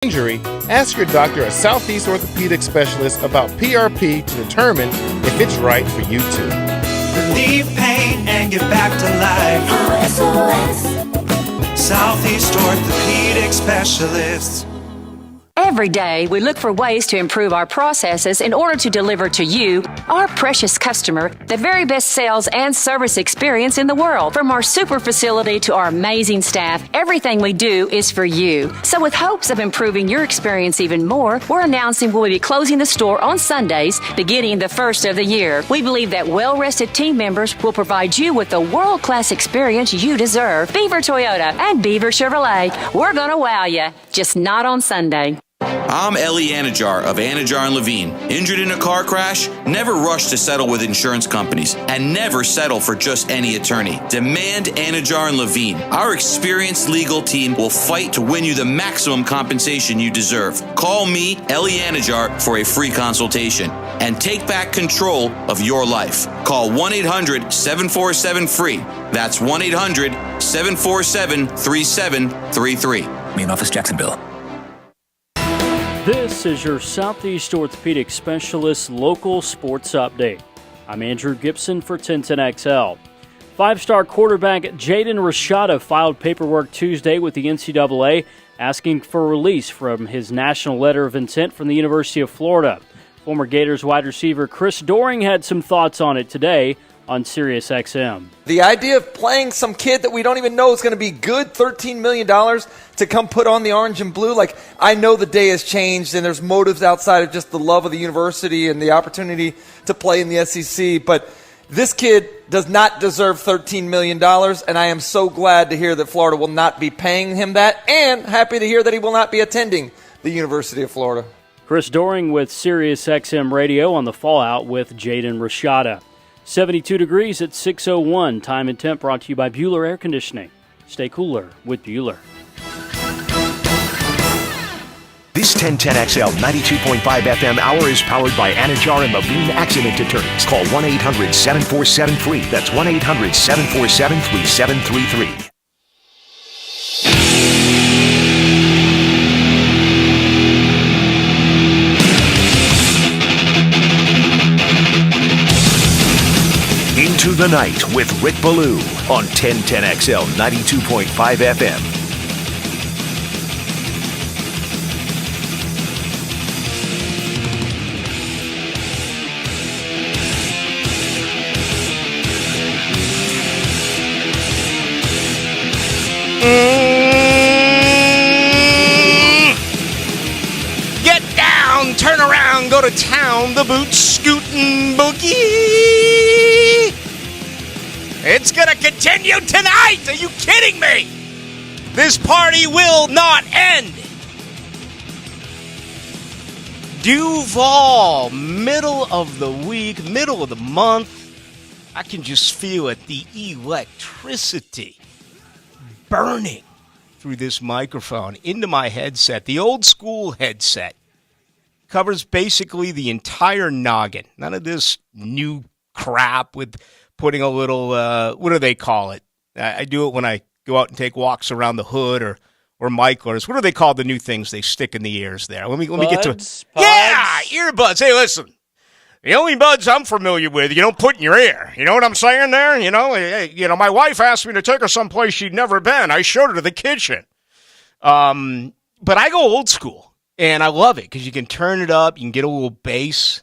injury, ask your doctor or Southeast orthopedic specialist about PRP to determine if it's right for you too. Relieve pain and get back to life. Southeast orthopedic specialists. Every day, we look for ways to improve our processes in order to deliver to you, our precious customer, the very best sales and service experience in the world. From our super facility to our amazing staff, everything we do is for you. So with hopes of improving your experience even more, we're announcing we'll be closing the store on Sundays, beginning the first of the year. We believe that well-rested team members will provide you with the world-class experience you deserve. Beaver Toyota and Beaver Chevrolet, we're gonna wow you, just not on Sunday. I'm Ellie Anajar of Anajar and Levine. Injured in a car crash? Never rush to settle with insurance companies, and never settle for just any attorney. Demand Anajar and Levine. Our experienced legal team will fight to win you the maximum compensation you deserve. Call me, Ellie Anajar, for a free consultation and take back control of your life. Call 1-800-747-FREE. That's 1-800-747-3733. Main office, Jacksonville. This is your Southeast Orthopedic Specialist local sports update. I'm Andrew Gibson for 1010XL. Five-star quarterback Jaden Rashada filed paperwork Tuesday with the NCAA asking for release from his national letter of intent from the University of Florida. Former Gators wide receiver Chris Doering had some thoughts on it today on SiriusXM. The idea of playing some kid that we don't even know is going to be good, $13 million to come put on the orange and blue. Like, I know the day has changed and there's motives outside of just the love of the university and the opportunity to play in the SEC, but this kid does not deserve $13 million, and I am so glad to hear that Florida will not be paying him that, and happy to hear that he will not be attending the University of Florida. Chris Doering with SiriusXM Radio on the fallout with Jaden Rashada. 72 degrees at 6:01. Time and temp brought to you by Bueller Air Conditioning. Stay cooler with Bueller. This 1010XL 92.5 FM hour is powered by Anajar and Levine Accident Attorneys. Call 1-800-747-FREE. That's 1-800-747-3733. Into the Night with Rick Ballou on 1010XL 92.5 FM. Get down, turn around, go to town, the boot scootin' boogie. It's gonna continue tonight! Are you kidding me? This party will not end! Duval, middle of the week, middle of the month. I can just feel it, the electricity burning through this microphone into my headset. The old school headset covers basically the entire noggin. None of this new crap with putting a little, what do they call it? I do it when I go out and take walks around the hood or Michaelers. What do they call the new things they stick in the ears there? Let me get to it. Pods? Yeah, earbuds. Hey, listen. The only buds I'm familiar with, you don't put in your ear. You know what I'm saying there? You know, my wife asked me to take her someplace she'd never been. I showed her to the kitchen. But I go old school, and I love it because you can turn it up, you can get a little bass,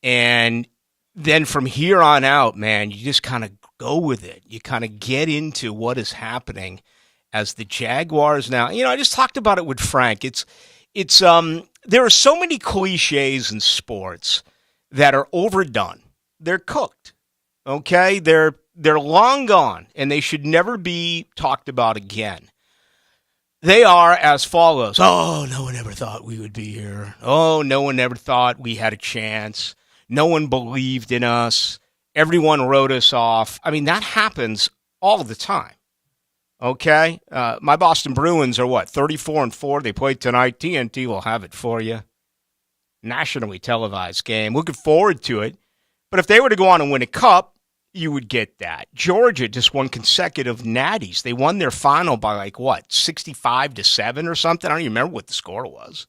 and then from here on out, man, you just kind of go with it. You kind of get into what is happening as the Jaguars now. You know, I just talked about it with Frank. There are so many cliches in sports that are overdone. They're cooked. Okay? They're long gone, and they should never be talked about again. They are as follows. Oh, no one ever thought we would be here. Oh, no one ever thought we had a chance. No one believed in us. Everyone wrote us off. I mean, that happens all the time. Okay? My Boston Bruins are 34-4. They play tonight. TNT will have it for you. Nationally televised game. Looking forward to it. But if they were to go on and win a cup, you would get that. Georgia just won consecutive natties. They won their final by 65-7 or something. I don't even remember what the score was.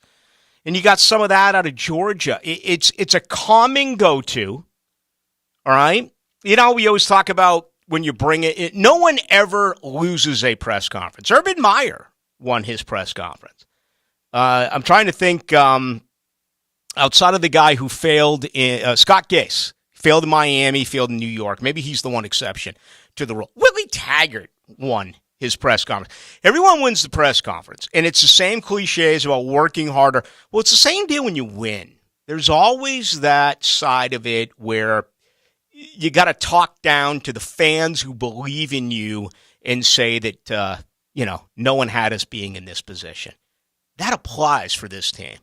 And you got some of that out of Georgia. It's a calming go-to, all right? We always talk about when you bring it, no one ever loses a press conference. Urban Meyer won his press conference. I'm trying to think outside of the guy who failed in Scott Gase. Failed in Miami, failed in New York. Maybe he's the one exception to the rule. Willie Taggart won his press conference. Everyone wins the press conference, and it's the same cliches about working harder. Well, it's the same deal when you win. There's always that side of it where you got to talk down to the fans who believe in you and say that, no one had us being in this position. That applies for this team.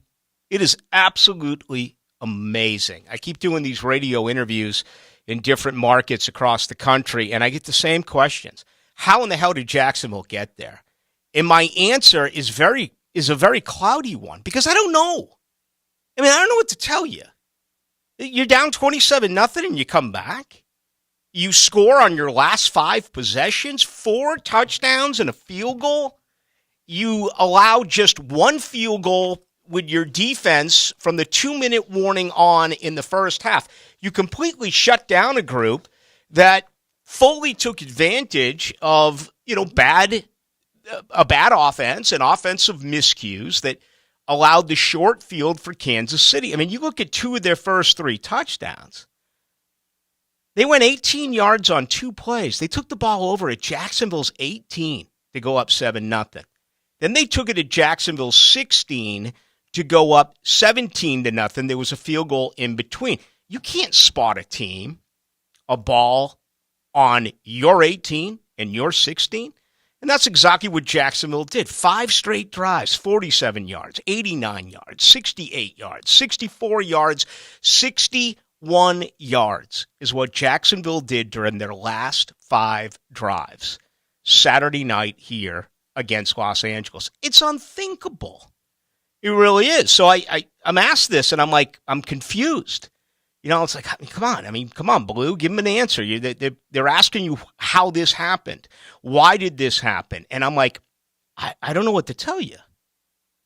It is absolutely amazing. I keep doing these radio interviews in different markets across the country, and I get the same questions. How in the hell did Jacksonville get there? And my answer is a very cloudy one because I don't know. I don't know what to tell you. You're down 27-0 and you come back. You score on your last 5 possessions, 4 touchdowns and a field goal. You allow just 1 field goal with your defense from the 2-minute warning on in the first half. You completely shut down a group that fully took advantage of, a bad offense and offensive miscues that allowed the short field for Kansas City. You look at 2 of their first 3 touchdowns. They went 18 yards on 2 plays. They took the ball over at Jacksonville's 18 to go up 7-0. Then they took it at Jacksonville's 16 to go up 17-0. There was a field goal in between. You can't spot a ball on your 18 and your 16. And that's exactly what Jacksonville did. 5 straight drives, 47 yards, 89 yards, 68 yards, 64 yards, 61 yards is what Jacksonville did during their last 5 drives Saturday night here against Los Angeles. It's unthinkable. It really is. So I'm asked this, and I'm confused. It's like, come on, Ballou, give them an answer. They're asking you how this happened. Why did this happen? And I'm like, I don't know what to tell you.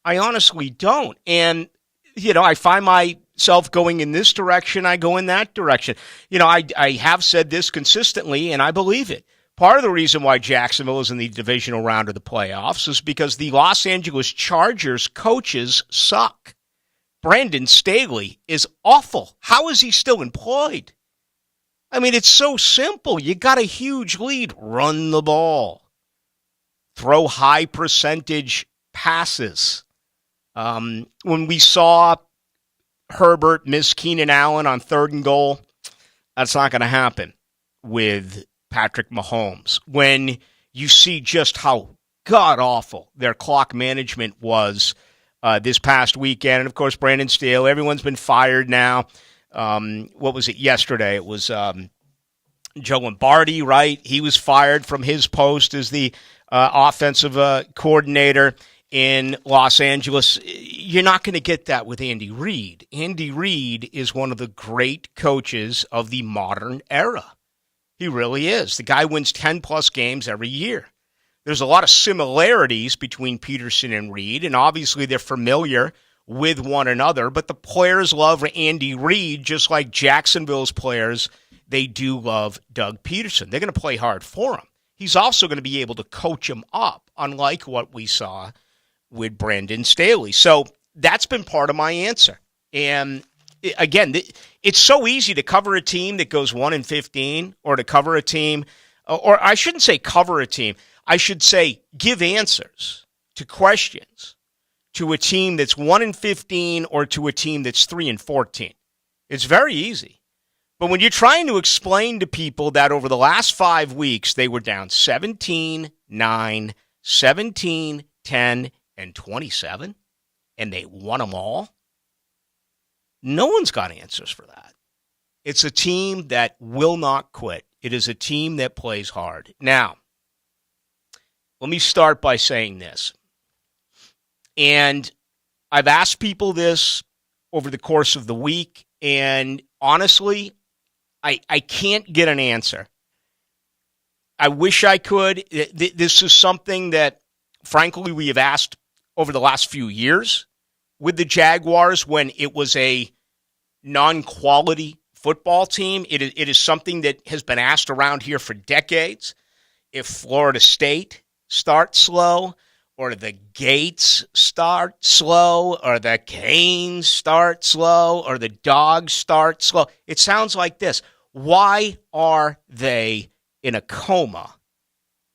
I honestly don't. And, I find myself going in this direction. I go in that direction. I have said this consistently, and I believe it. Part of the reason why Jacksonville is in the divisional round of the playoffs is because the Los Angeles Chargers coaches suck. Brandon Staley is awful. How is he still employed? It's so simple. You got a huge lead. Run the ball. Throw high percentage passes. When we saw Herbert miss Keenan Allen on 3rd and goal, that's not going to happen with Patrick Mahomes. When you see just how god-awful their clock management was this past weekend. And, of course, Brandon Staley, everyone's been fired now. What was it yesterday? It was Joe Lombardi, right? He was fired from his post as the offensive coordinator in Los Angeles. You're not going to get that with Andy Reid. Andy Reid is one of the great coaches of the modern era. He really is. The guy wins 10-plus games every year. There's a lot of similarities between Peterson and Reid, and obviously they're familiar with one another, but the players love Andy Reid just like Jacksonville's players, they do love Doug Peterson. They're going to play hard for him. He's also going to be able to coach him up, unlike what we saw with Brandon Staley. So that's been part of my answer. And again, it's so easy to cover a team that goes 1-15, or to cover a team, or I shouldn't say cover a team. I should say give answers to questions to a team that's 1-15 or to a team that's 3-14. It's very easy. But when you're trying to explain to people that over the last 5 weeks they were down 17-9, 17-10, and 27, and they won them all, no one's got answers for that. It's a team that will not quit. It is a team that plays hard. Now, let me start by saying this. And I've asked people this over the course of the week, and honestly, I can't get an answer. I wish I could. This is something that, frankly, we have asked over the last few years with the Jaguars when it was a non-quality football team. It is something that has been asked around here for decades. If Florida State starts slow, or the Gates start slow, or the Canes start slow, or the Dogs start slow, it sounds like this. Why are they in a coma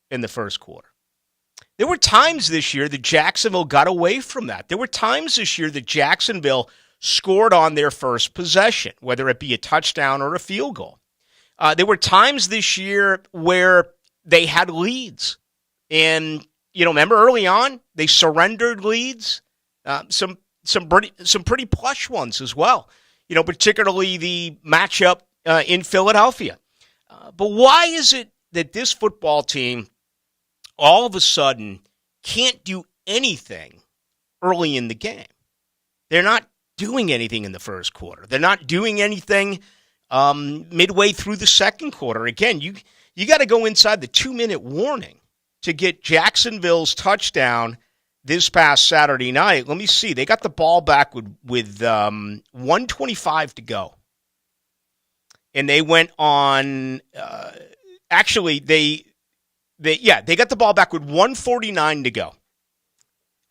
in the first quarter? There were times this year that Jacksonville got away from that. There were times this year that Jacksonville scored on their first possession, whether it be a touchdown or a field goal. There were times this year where they had leads. And, remember early on, they surrendered leads, some pretty plush ones as well, particularly the matchup in Philadelphia. But why is it that this football team all of a sudden can't do anything early in the game? They're not doing anything in the first quarter. They're not doing anything midway through the second quarter. Again, you got to go inside the 2-minute warning to get Jacksonville's touchdown this past Saturday night. Let me see. They got the ball back with 1:25 to go. And they went on, they got the ball back with 1:49 to go.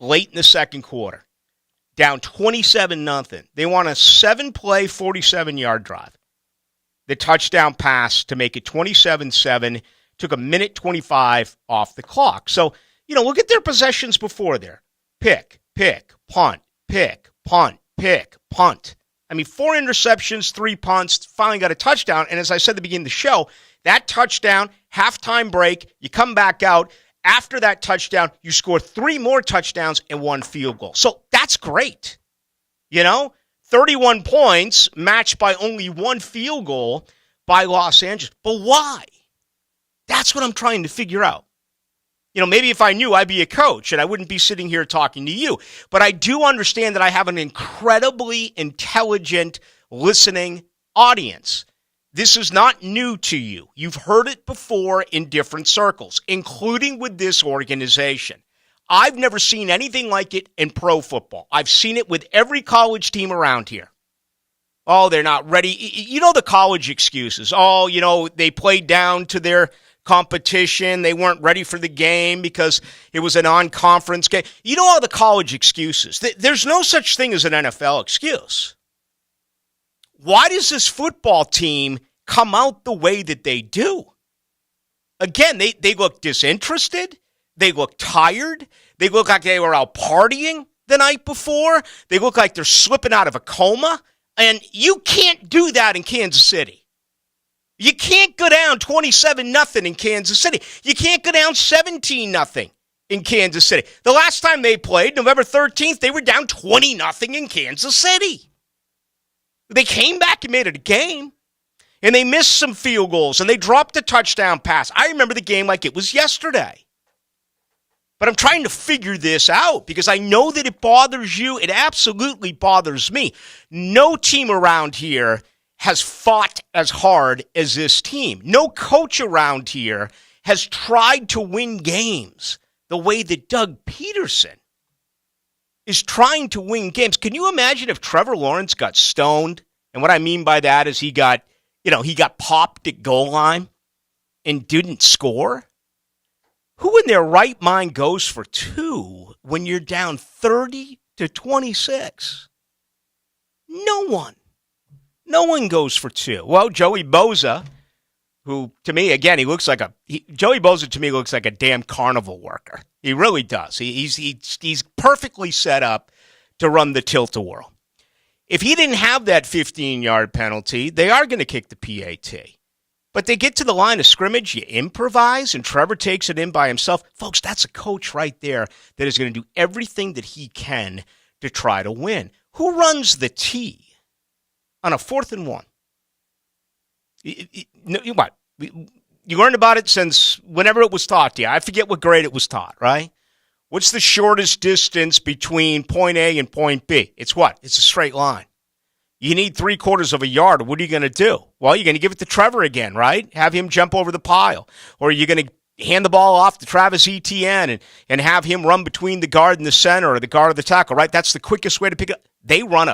Late in the second quarter. Down 27-0. They won a 7-play, 47-yard drive. The touchdown pass to make it 27-7 took 1:25 off the clock. So, look at their possessions before there. Pick, punt, pick, punt, pick, punt. 4 interceptions, 3 punts, finally got a touchdown. And as I said at the beginning of the show, that touchdown, halftime break, you come back out. After that touchdown, you score 3 more touchdowns and 1 field goal. So that's great. 31 points matched by only 1 field goal by Los Angeles. But why? That's what I'm trying to figure out. Maybe if I knew, I'd be a coach and I wouldn't be sitting here talking to you. But I do understand that I have an incredibly intelligent listening audience. This is not new to you. You've heard it before in different circles, including with this organization. I've never seen anything like it in pro football. I've seen it with every college team around here. Oh, they're not ready. The college excuses. Oh, they played down to their competition. They weren't ready for the game because it was a non-conference game. All the college excuses. There's no such thing as an NFL excuse. Why does this football team come out the way that they do? Again, they look disinterested. They look tired. They look like they were out partying the night before. They look like they're slipping out of a coma. And you can't do that in Kansas City. You can't go down 27-0 in Kansas City. You can't go down 17-0 in Kansas City. The last time they played, November 13th, they were down 20-0 in Kansas City. They came back and made it a game, and they missed some field goals, and they dropped a touchdown pass. I remember the game like it was yesterday. But I'm trying to figure this out because I know that it bothers you. It absolutely bothers me. No team around here has fought as hard as this team. No coach around here has tried to win games the way that Doug Peterson is trying to win games. Can you imagine if Trevor Lawrence got stoned? And what I mean by that is he got popped at goal line and didn't score? Who in their right mind goes for 2 when you're down 30-26? No one. No one goes for 2. Well, Joey Bosa, who to me, again, Joey Bosa to me looks like a damn carnival worker. He really does. He's perfectly set up to run the tilt-a-whirl. If he didn't have that 15-yard penalty, they are going to kick the PAT. But they get to the line of scrimmage, you improvise, and Trevor takes it in by himself. Folks, that's a coach right there that is going to do everything that he can to try to win. Who runs the T on a 4th and 1? What? You learned about it since whenever it was taught to you. I forget what grade it was taught, right? What's the shortest distance between point A and point B? It's what? It's a straight line. You need 3/4 of a yard. What are you going to do? Well, you're going to give it to Trevor again, right? Have him jump over the pile. Or you're going to hand the ball off to Travis Etienne and have him run between the guard and the center or the guard or the tackle, right? That's the quickest way to pick it up. They run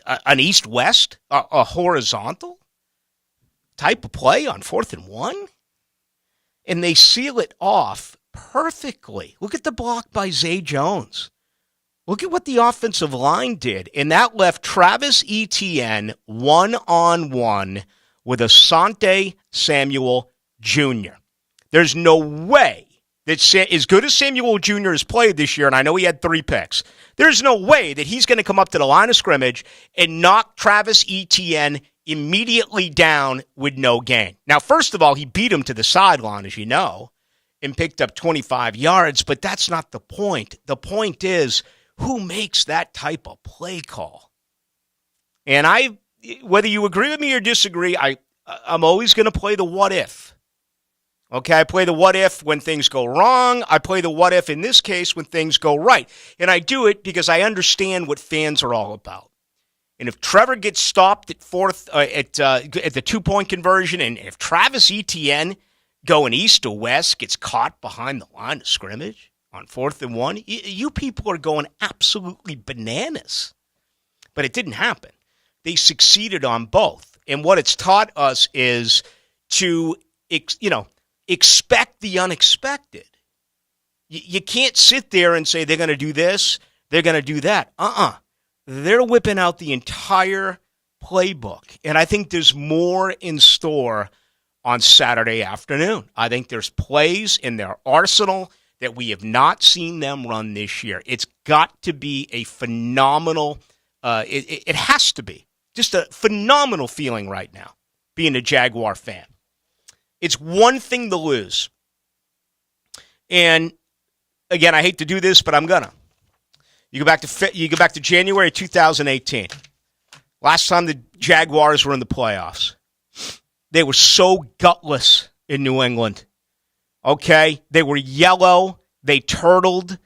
an east-west, a horizontal type of play on 4th and 1. And they seal it off perfectly. Look at the block by Zay Jones. Look at what the offensive line did. And that left Travis Etienne one-on-one with Asante Samuel Jr. There's no way that as good as Samuel Jr. has played this year, and I know he had 3 picks, there's no way that he's going to come up to the line of scrimmage and knock Travis Etienne immediately down with no gain. Now, first of all, he beat him to the sideline, as you know, and picked up 25 yards, but that's not the point. The point is, who makes that type of play call? And whether you agree with me or disagree, I'm always going to play the what if. Okay, I play the what if when things go wrong. I play the what if in this case when things go right. And I do it because I understand what fans are all about. And if Trevor gets stopped at at the 2-point conversion, and if Travis Etienne going east to west gets caught behind the line of scrimmage on 4th and 1, you people are going absolutely bananas. But it didn't happen. They succeeded on both. And what it's taught us is to, expect the unexpected. You can't sit there and say they're going to do this, they're going to do that. They're whipping out the entire playbook. And I think there's more in store on Saturday afternoon. I think there's plays in their arsenal that we have not seen them run this year. It's got to be a phenomenal, it has to be just a phenomenal feeling right now, being a Jaguar fan. It's one thing to lose. And again, I hate to do this, but I'm gonna. You go back to January 2018. Last time the Jaguars were in the playoffs. They were so gutless in New England. Okay? They were yellow. They turtled.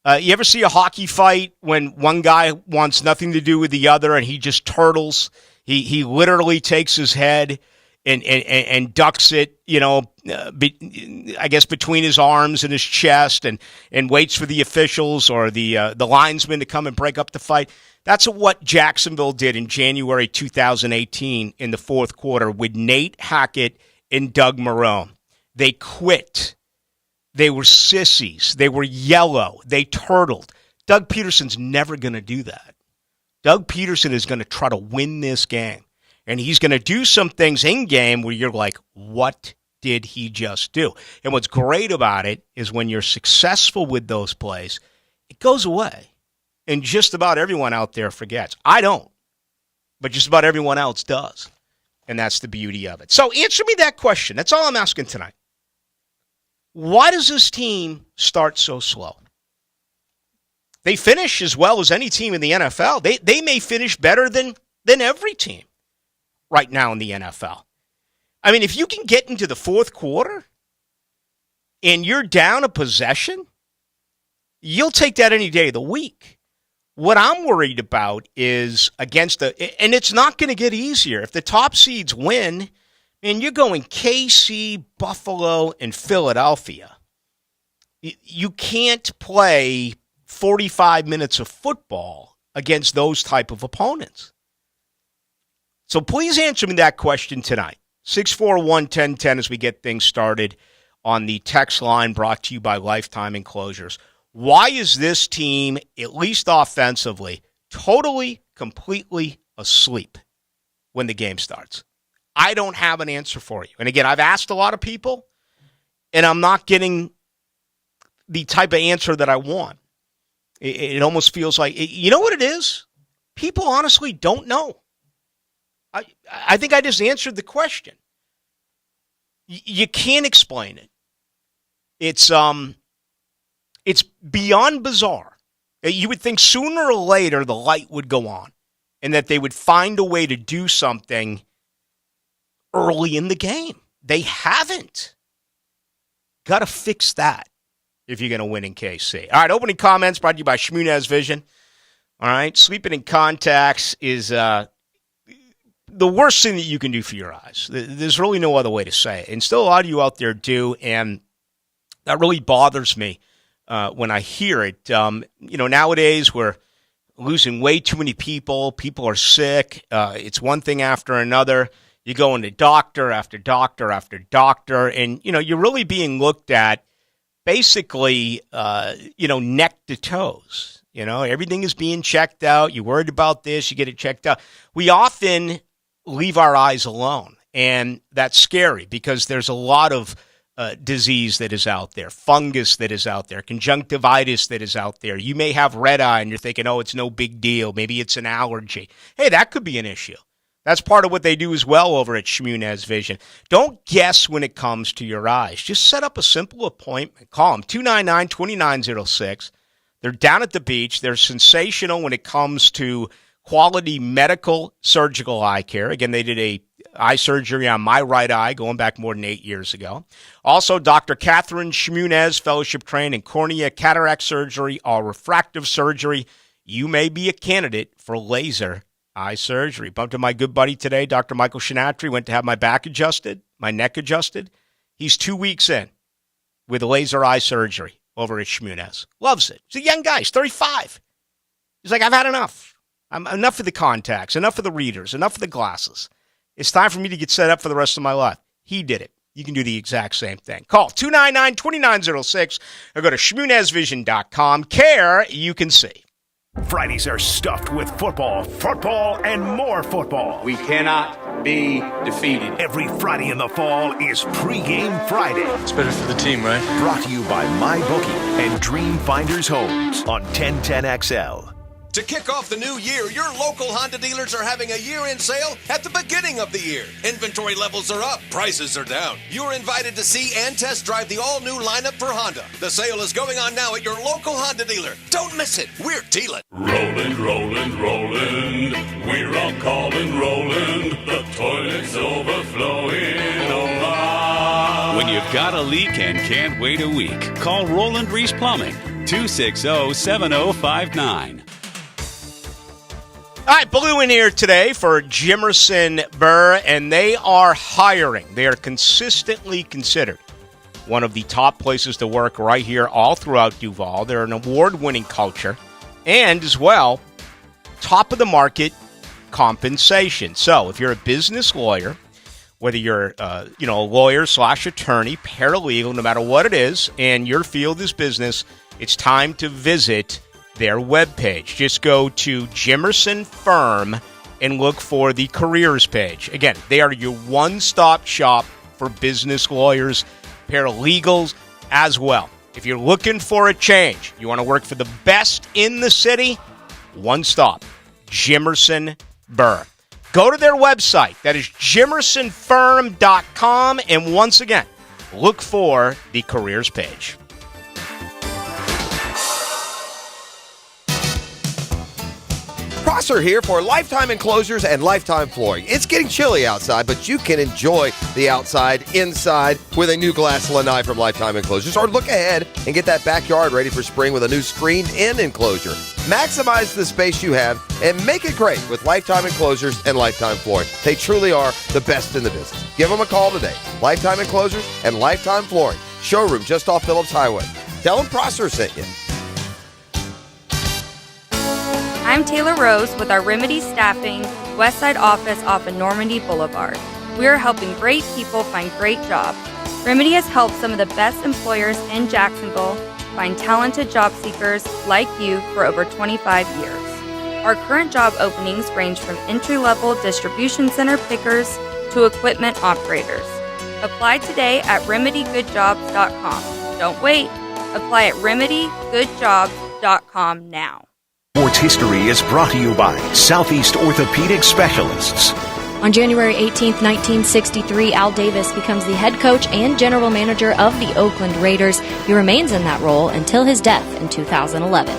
You ever see a hockey fight when one guy wants nothing to do with the other and he just turtles? He literally takes his head and ducks it, I guess between his arms and his chest and waits for the officials or the linesmen to come and break up the fight. That's what Jacksonville did in January 2018 in the fourth quarter with Nate Hackett and Doug Marrone. They quit. They were sissies. They were yellow. They turtled. Doug Peterson's never going to do that. Doug Peterson is going to try to win this game. And he's going to do some things in game where you're like, what did he just do? And what's great about it is when you're successful with those plays, it goes away. And just about everyone out there forgets. I don't. But just about everyone else does. And that's the beauty of it. So answer me that question. That's all I'm asking tonight. Why does this team start so slow? They finish as well as any team in the NFL. They may finish better than every team right now in the NFL. I mean, if you can get into the fourth quarter and you're down a possession, you'll take that any day of the week. What I'm worried about is and it's not going to get easier. If the top seeds win, and you're going KC, Buffalo, and Philadelphia, you can't play 45 minutes of football against those type of opponents. So please answer me that question tonight. 641-1010 as we get things started on the text line brought to you by Lifetime Enclosures. Why is this team, at least offensively, totally, completely asleep when the game starts? I don't have an answer for you. And again, I've asked a lot of people, and I'm not getting the type of answer that I want. It almost feels like, you know what it is? People honestly don't know. I think I just answered the question. You can't explain it. It's beyond bizarre. You would think sooner or later the light would go on and that they would find a way to do something early in the game. They haven't. Got to fix that if you're going to win in KC. All right, opening comments brought to you by Shmunez Vision. All right? Sleeping in contacts is the worst thing that you can do for your eyes. There's really no other way to say it. And still a lot of you out there do, and that really bothers me when I hear it. Nowadays we're losing way too many people. People are sick. It's one thing after another. You go into doctor after doctor after doctor, and, you're really being looked at basically, neck to toes. Everything is being checked out. You're worried about this, you get it checked out. We often leave our eyes alone, and that's scary because there's a lot of disease that is out there, fungus that is out there, conjunctivitis that is out there. You may have red eye and you're thinking, oh, it's no big deal. Maybe it's an allergy. Hey, that could be an issue. That's part of what they do as well over at Shmunez Vision. Don't guess when it comes to your eyes. Just set up a simple appointment. Call them, 299-2906. They're down at the beach. They're sensational when it comes to quality medical surgical eye care. Again, they did a eye surgery on my right eye going back more than 8 years ago. Also, Dr. Catherine Shmunez, fellowship trained in cornea, cataract surgery, or refractive surgery. You may be a candidate for laser eye surgery. Bumped into my good buddy today, Dr. Michael Shinatri, went to have my back adjusted, my neck adjusted. He's 2 weeks in with laser eye surgery over at Shmunez. Loves it. He's a young guy. He's 35. He's like, I've had enough. Enough of the contacts, enough of the readers, enough of the glasses. It's time for me to get set up for the rest of my life. He did it. You can do the exact same thing. Call 299-2906 or go to shmunezvision.com. Care you can see. Fridays are stuffed with football, and more football. We cannot be defeated. Every Friday in the fall is Pregame Friday. It's better for the team, right? Brought to you by MyBookie and Dream Finders Homes on 1010XL. To kick off the new year, your local Honda dealers are having a year-end sale at the beginning of the year. Inventory levels are up, prices are down. You're invited to see and test drive the all-new lineup for Honda. The sale is going on now at your local Honda dealer. Don't miss it. We're dealing. Roland, Roland, Roland. We're all calling Roland. The toilet's overflowing. Oh my. When you've got a leak and can't wait a week, call Roland Reese Plumbing. 260-7059. All right, Ballou in here today for Jimerson Burr, and they are hiring. They are consistently considered one of the top places to work right here all throughout Duval. They're an award-winning culture, and as well, top-of-the-market compensation. So if you're a business lawyer, whether you're a lawyer/attorney, paralegal, no matter what it is, and your field is business, it's time to visit their webpage. Just go to Jimerson Firm and look for the careers page. Again, they are your one-stop shop for business lawyers, paralegals as well. If you're looking for a change, you want to work for the best in the city, one stop, Jimerson Burr. Go to their website. That is jimersonfirm.com. And once again, look for the careers page. Prosser here for Lifetime Enclosures and Lifetime Flooring. It's getting chilly outside, but you can enjoy the outside inside with a new glass lanai from Lifetime Enclosures, or look ahead and get that backyard ready for spring with a new screened-in enclosure. Maximize the space you have and make it great with Lifetime Enclosures and Lifetime Flooring. They truly are the best in the business. Give them a call today. Lifetime Enclosures and Lifetime Flooring. Showroom just off Phillips Highway. Tell them Prosser sent you. I'm Taylor Rose with our Remedy Staffing Westside office off of Normandy Boulevard. We are helping great people find great jobs. Remedy has helped some of the best employers in Jacksonville find talented job seekers like you for over 25 years. Our current job openings range from entry-level distribution center pickers to equipment operators. Apply today at remedygoodjobs.com. Don't wait. Apply at remedygoodjobs.com now. Sports History is brought to you by Southeast Orthopedic Specialists. On January 18, 1963, Al Davis becomes the head coach and general manager of the Oakland Raiders. He remains in that role until his death in 2011.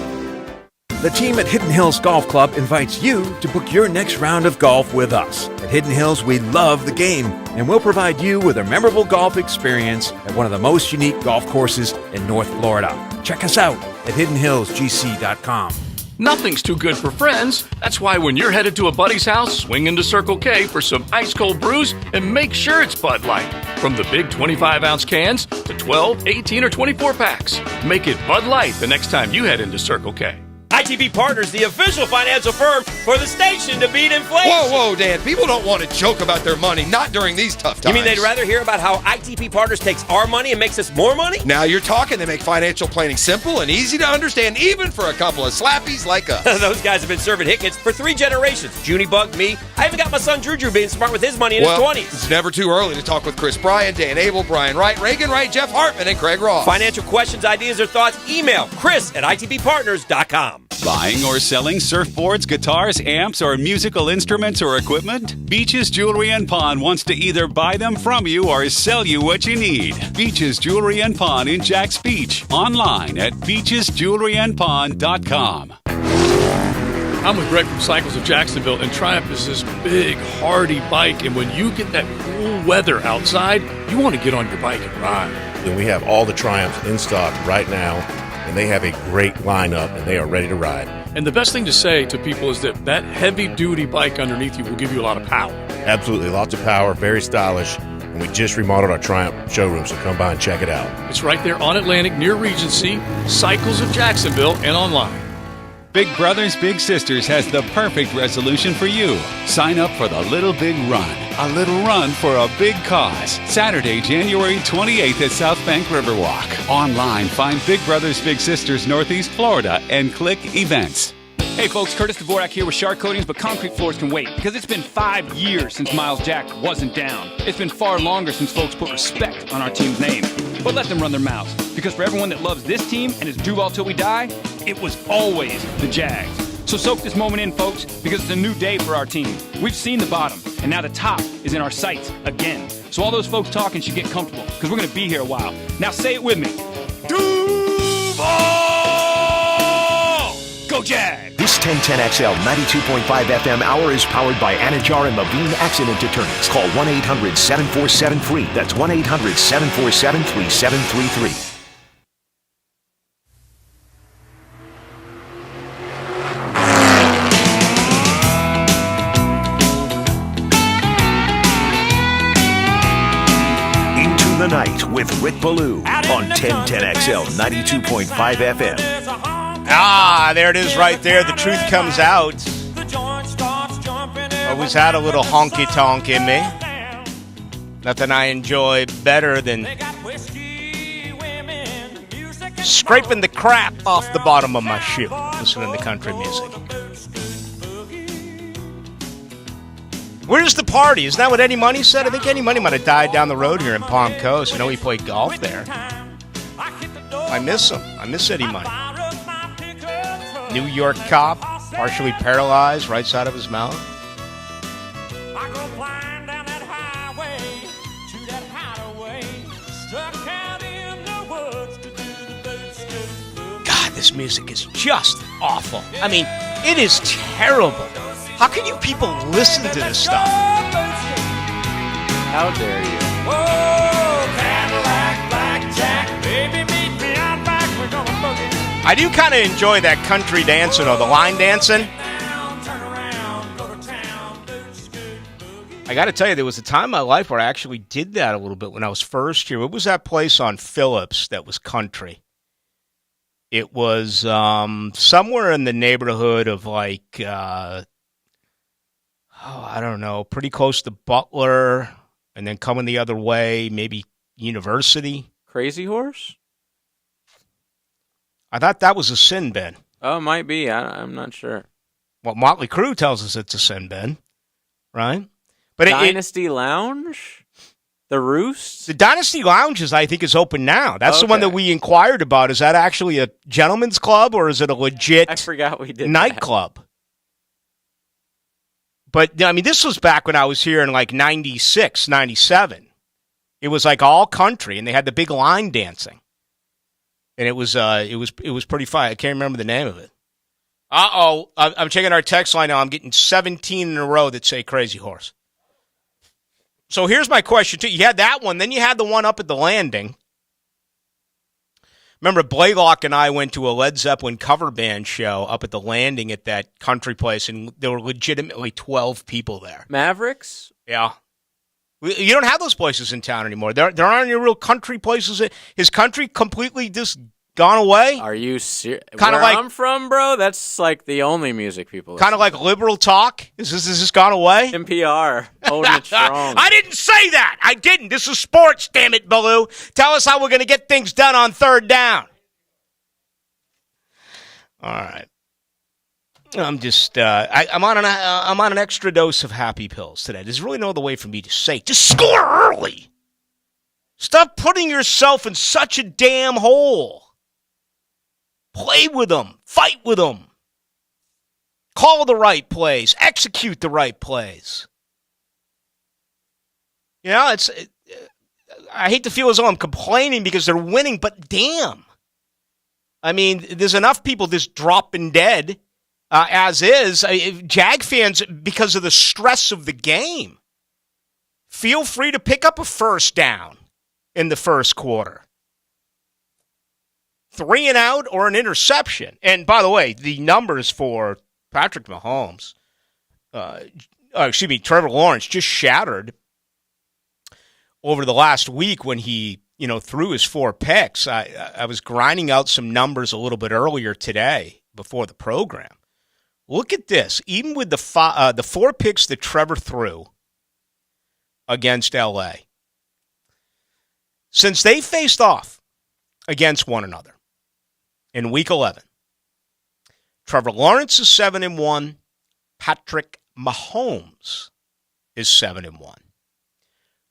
The team at Hidden Hills Golf Club invites you to book your next round of golf with us. At Hidden Hills, we love the game, and we'll provide you with a memorable golf experience at one of the most unique golf courses in North Florida. Check us out at hiddenhillsgc.com. Nothing's too good for friends. That's why when you're headed to a buddy's house, swing into Circle K for some ice cold brews and make sure it's Bud Light. From the big 25-ounce cans to 12, 18, or 24 packs. Make it Bud Light the next time you head into Circle K. ITB Partners, the official financial firm for the station to beat inflation. Whoa, Dan. People don't want to joke about their money, not during these tough times. You mean they'd rather hear about how ITB Partners takes our money and makes us more money? Now you're talking. They make financial planning simple and easy to understand, even for a couple of slappies like us. Those guys have been serving Hickets for 3 generations. Junie bugged me. I even got my son Drew being smart with his money in his 20s. It's never too early to talk with Chris Bryan, Dan Abel, Brian Wright, Reagan Wright, Jeff Hartman, and Craig Ross. Financial questions, ideas, or thoughts, email chris@itbpartners.com. Buying or selling surfboards, guitars, amps, or musical instruments or equipment? Beaches Jewelry and Pawn wants to either buy them from you or sell you what you need. Beaches Jewelry and Pawn in Jack's Beach. Online at beachesjewelryandpawn.com. I'm with Greg from Cycles of Jacksonville, and Triumph is this big, hardy bike, and when you get that cool weather outside, you want to get on your bike and ride. And we have all the Triumphs in stock right now, and they have a great lineup, and they are ready to ride. And the best thing to say to people is that heavy-duty bike underneath you will give you a lot of power. Absolutely, lots of power, very stylish, and we just remodeled our Triumph showroom, so come by and check it out. It's right there on Atlantic near Regency, Cycles of Jacksonville, and online. Big Brothers Big Sisters has the perfect resolution for you. Sign up for the Little Big Run. A little run for a big cause. Saturday, January 28th at South Bank Riverwalk. Online, find Big Brothers Big Sisters Northeast Florida and click Events. Hey folks, Curtis Dvorak here with Shark Coatings, but concrete floors can wait because it's been 5 years since Miles Jack wasn't down. It's been far longer since folks put respect on our team's name. But let them run their mouths, because for everyone that loves this team and is Duval till we die, it was always the Jags. So soak this moment in, folks, because it's a new day for our team. We've seen the bottom, and now the top is in our sights again. So all those folks talking should get comfortable, because we're going to be here a while. Now say it with me. Duval! Go Jags! This 1010XL 92.5 FM hour is powered by Anajar and Levine Accident Attorneys. Call 1-800-747-FREE. That's 1-800-747-3733. The night with Rick Ballou on 1010XL 92.5 FM. There it is right there. The truth comes out. Always had a little honky-tonk in me. Nothing I enjoy better than scraping the crap off the bottom of my shoe, listening to country music. Where's the party? Isn't that what Eddie Money said? I think Eddie Money might have died down the road here in Palm Coast. I know he played golf there. I miss him. I miss Eddie Money. New York cop, partially paralyzed, right side of his mouth. God, this music is just awful. I mean, it is terrible. How can you people listen to this stuff? How dare you? I do kind of enjoy that country dancing, or the line dancing. I got to tell you, there was a time in my life where I actually did that a little bit when I was first here. What was that place on Phillips that was country? It was somewhere in the neighborhood of like... I don't know, pretty close to Butler, and then coming the other way, maybe University. Crazy Horse? I thought that was a sin bin. Oh, it might be. I'm not sure. Well, Motley Crue tells us it's a sin bin, right? But Dynasty Lounge? The Roost? The Dynasty Lounge I think, is open now. That's the one that we inquired about. Is that actually a gentleman's club, or is it a legit I forgot we did nightclub? But, I mean, this was back when I was here in, like, 96, 97. It was, like, all country, and they had the big line dancing. And it was pretty fun. I can't remember the name of it. I'm checking our text line now. I'm getting 17 in a row that say Crazy Horse. So here's my question, too. You had that one. Then you had the one up at the Landing. Remember, Blaylock and I went to a Led Zeppelin cover band show up at the Landing at that country place, and there were legitimately 12 people there. Mavericks? Yeah. You don't have those places in town anymore. There aren't any real country places. Is country completely just gone away? Are you serious? Kind of like I'm from, bro, that's like the only music people listen kind of like liberal talk. Is this gone away? NPR, holding it strong. I didn't say that. I didn't. This is sports, damn it, Ballou. Tell us how we're going to get things done on third down. All right. I'm just I'm on an extra dose of happy pills today. There's really no other way for me to say it. Just score early. Stop putting yourself in such a damn hole. Play with them. Fight with them. Call the right plays. Execute the right plays. You know, I hate to feel as though I'm complaining because they're winning, but damn. I mean, there's enough people just dropping dead as is. Jag fans, because of the stress of the game, feel free to pick up a first down in the first quarter. 3 and out or an interception. And by the way, the numbers for Patrick Mahomes, Trevor Lawrence just shattered over the last week when he, threw his 4 picks. I was grinding out some numbers a little bit earlier today before the program. Look at this. Even with the 4 picks that Trevor threw against L.A., since they faced off against one another in Week 11, Trevor Lawrence is 7-1. Patrick Mahomes is 7-1.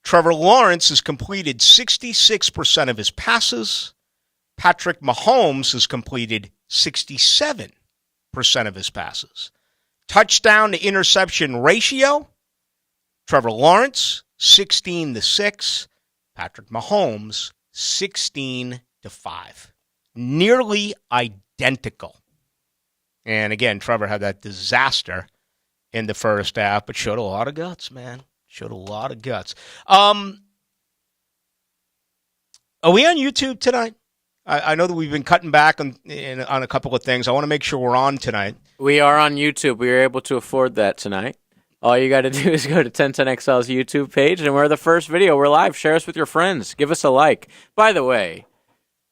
Trevor Lawrence has completed 66% of his passes. Patrick Mahomes has completed 67% of his passes. Touchdown to interception ratio, Trevor Lawrence 16-6. Patrick Mahomes 16-5. Nearly identical. And again, Trevor had that disaster in the first half, but showed a lot of guts, man. Showed a lot of guts. Are we on YouTube tonight? I know that we've been cutting back on a couple of things. I want to make sure we're on tonight. We are on YouTube. We were able to afford that tonight. All you got to do is go to 1010XL's YouTube page, and we're the first video. We're live. Share us with your friends. Give us a like. By the way,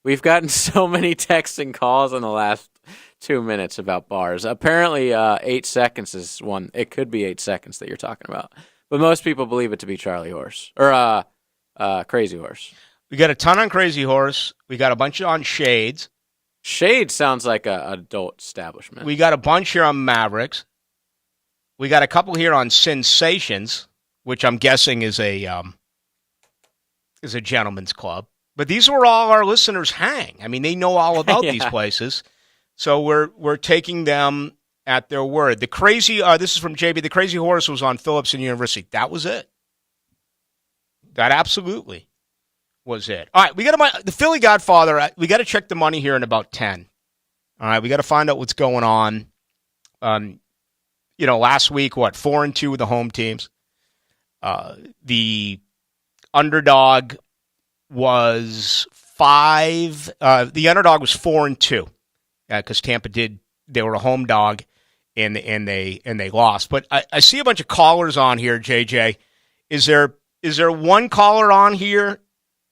we've gotten so many texts and calls in the last 2 minutes about bars. Apparently, 8 seconds is one. It could be 8 seconds that you're talking about. But most people believe it to be Charlie Horse. Or Crazy Horse. We got a ton on Crazy Horse. We got a bunch on Shades. Shades sounds like an adult establishment. We got a bunch here on Mavericks. We got a couple here on Sensations, which I'm guessing is a gentleman's club. But these are where all our listeners hang. I mean, they know all about these places. So we're taking them at their word. The crazy, this is from JB, the Crazy Horse was on Phillipson University. That was it. That absolutely was it. All right, we got the Philly Godfather. We got to check the money here in about 10. All right, we got to find out what's going on. Last week, 4-2 with the home teams. The underdog was 5. The underdog was 4-2 because Tampa they were a home dog and they lost. But I see a bunch of callers on here, JJ. Is there one caller on here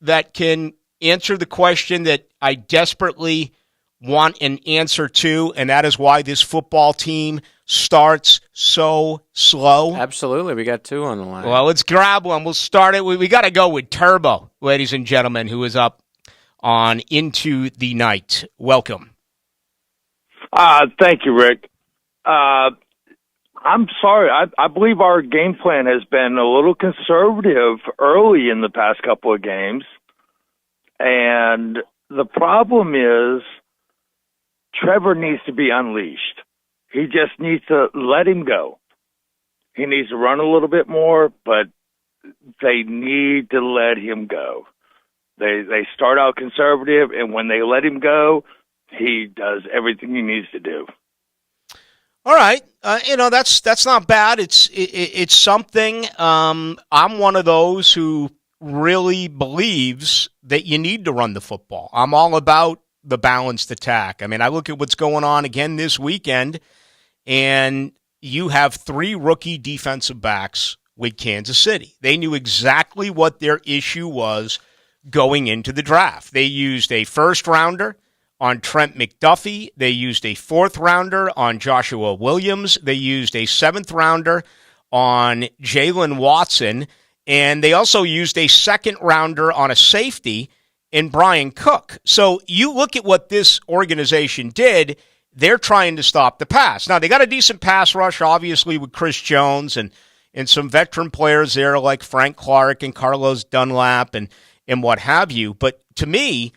that can answer the question that I desperately want an answer to, and that is why this football team starts so slow? Absolutely. We got 2 on the line. Well, let's grab one. We'll start it. We got to go with Turbo, ladies and gentlemen, who is up on Into the Night. Welcome. Thank you, Rick. I'm sorry. I believe our game plan has been a little conservative early in the past couple of games. And the problem is Trevor needs to be unleashed. He just needs to let him go. He needs to run a little bit more, but they need to let him go. They start out conservative, and when they let him go, he does everything he needs to do. All right, that's not bad. It's something. I'm one of those who really believes that you need to run the football. I'm all about the balanced attack. I mean, I look at what's going on again this weekend, and you have 3 rookie defensive backs with Kansas City. They knew exactly what their issue was going into the draft. They used a first-rounder on Trent McDuffie. They used a 4th-rounder on Joshua Williams. They used a 7th-rounder on Jalen Watson. And they also used a 2nd-rounder on a safety in Brian Cook. So you look at what this organization did, they're trying to stop the pass. Now, they got a decent pass rush, obviously, with Chris Jones and some veteran players there like Frank Clark and Carlos Dunlap and what have you. But to me,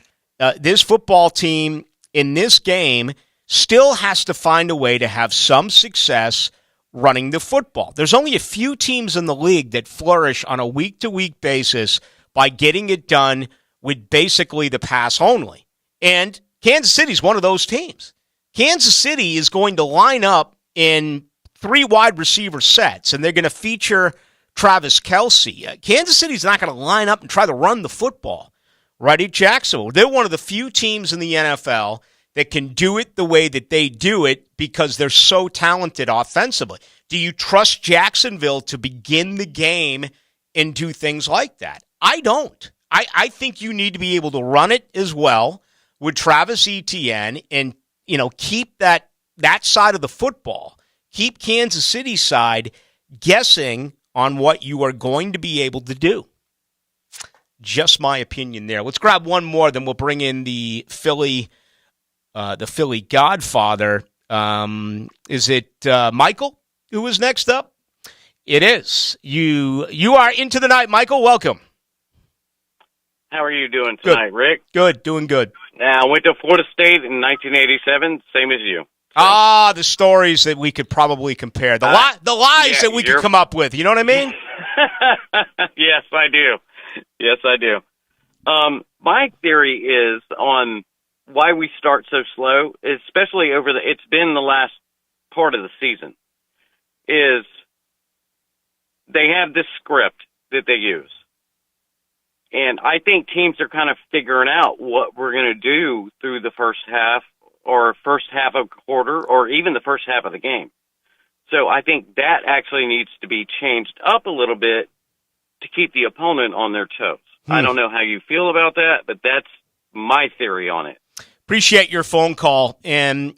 this football team in this game still has to find a way to have some success running the football. There's only a few teams in the league that flourish on a week-to-week basis by getting it done with basically the pass only. And Kansas City's one of those teams. Kansas City is going to line up in 3 wide receiver sets, and they're going to feature Travis Kelce. Kansas City's not going to line up and try to run the football right at Jacksonville. They're one of the few teams in the NFL that can do it the way that they do it because they're so talented offensively. Do you trust Jacksonville to begin the game and do things like that? I don't. I think you need to be able to run it as well with Travis Etienne and, keep that side of the football. Keep Kansas City's side guessing on what you are going to be able to do. Just my opinion there. Let's grab one more, then we'll bring in the Philly Godfather. Is it Michael who is next up? It is. You are into the night, Michael. Welcome. How are you doing tonight, Rick? Good, doing good. Now, I went to Florida State in 1987, same as you. The stories that we could probably compare. The lies that we could come up with. You know what I mean? Yes, I do. Yes, I do. My theory is on why we start so slow, especially it's been the last part of the season, is they have this script that they use. And I think teams are kind of figuring out what we're going to do through the first half or first half of quarter or even the first half of the game. So I think that actually needs to be changed up a little bit to keep the opponent on their toes. I don't know how you feel about that, but that's my theory on it. Appreciate your phone call. And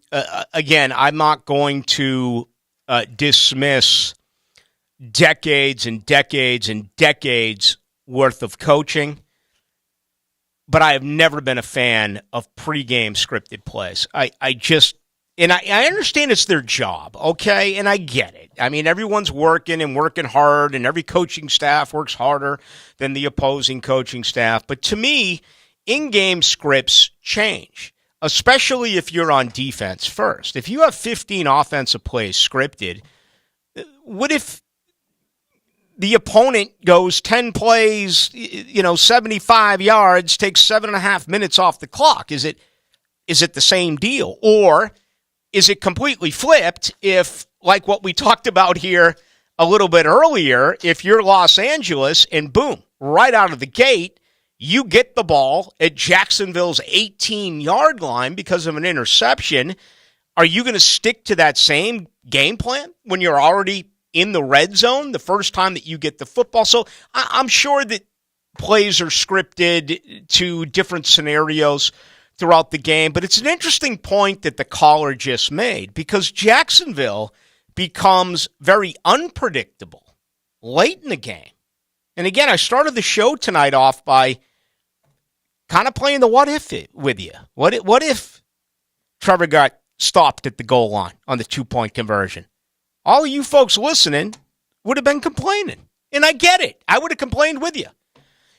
again, I'm not going to dismiss decades and decades and decades worth of coaching, but I have never been a fan of pregame scripted plays. I understand it's their job, okay, and I get it. I mean, everyone's working and working hard, and every coaching staff works harder than the opposing coaching staff. But to me, in-game scripts change, especially if you're on defense first. If you have 15 offensive plays scripted, what if the opponent goes 10 plays, 75 yards, takes 7.5 minutes off the clock? Is it the same deal? Or is it completely flipped if, like what we talked about here a little bit earlier, if you're Los Angeles and boom, right out of the gate, you get the ball at Jacksonville's 18-yard line because of an interception, are you going to stick to that same game plan when you're already in the red zone the first time that you get the football? So I'm sure that plays are scripted to different scenarios throughout the game, but it's an interesting point that the caller just made because Jacksonville becomes very unpredictable late in the game. And again, I started the show tonight off by kind of playing the what if with you. What if Trevor got stopped at the goal line on the 2-point conversion? All of you folks listening would have been complaining. And I get it. I would have complained with you.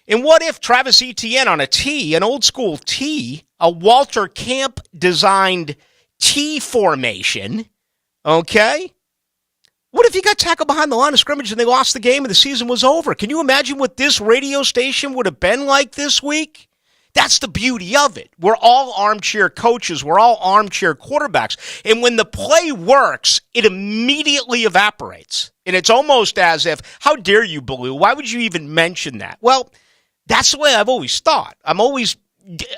And what if Travis Etienne on a tee, an old school tee, a Walter Camp designed tee formation, okay? What if he got tackled behind the line of scrimmage and they lost the game and the season was over? Can you imagine what this radio station would have been like this week? That's the beauty of it. We're all armchair coaches. We're all armchair quarterbacks. And when the play works, it immediately evaporates. And it's almost as if, how dare you, Ballou? Why would you even mention that? Well, that's the way I've always thought. I'm always,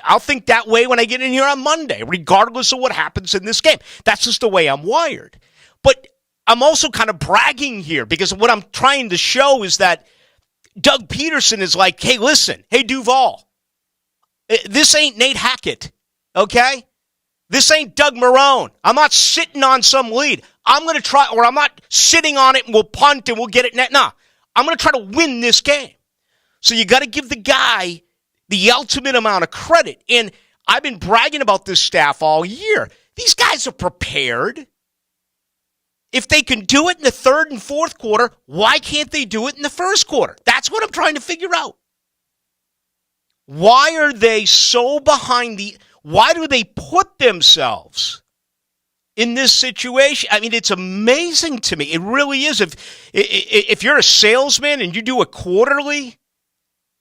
I'll think that way when I get in here on Monday, regardless of what happens in this game. That's just the way I'm wired. But I'm also kind of bragging here because what I'm trying to show is that Doug Peterson is like, hey, listen, hey, Duval, this ain't Nate Hackett, okay? This ain't Doug Marrone. I'm not sitting on some lead. I'm going to try, or I'm not sitting on it and we'll punt and we'll get it net. Nah, I'm going to try to win this game. So you got to give the guy the ultimate amount of credit. And I've been bragging about this staff all year. These guys are prepared. If they can do it in the third and fourth quarter, why can't they do it in the first quarter? That's what I'm trying to figure out. Why are they so behind why do they put themselves in this situation? I mean, it's amazing to me. It really is. If you're a salesman and you do it quarterly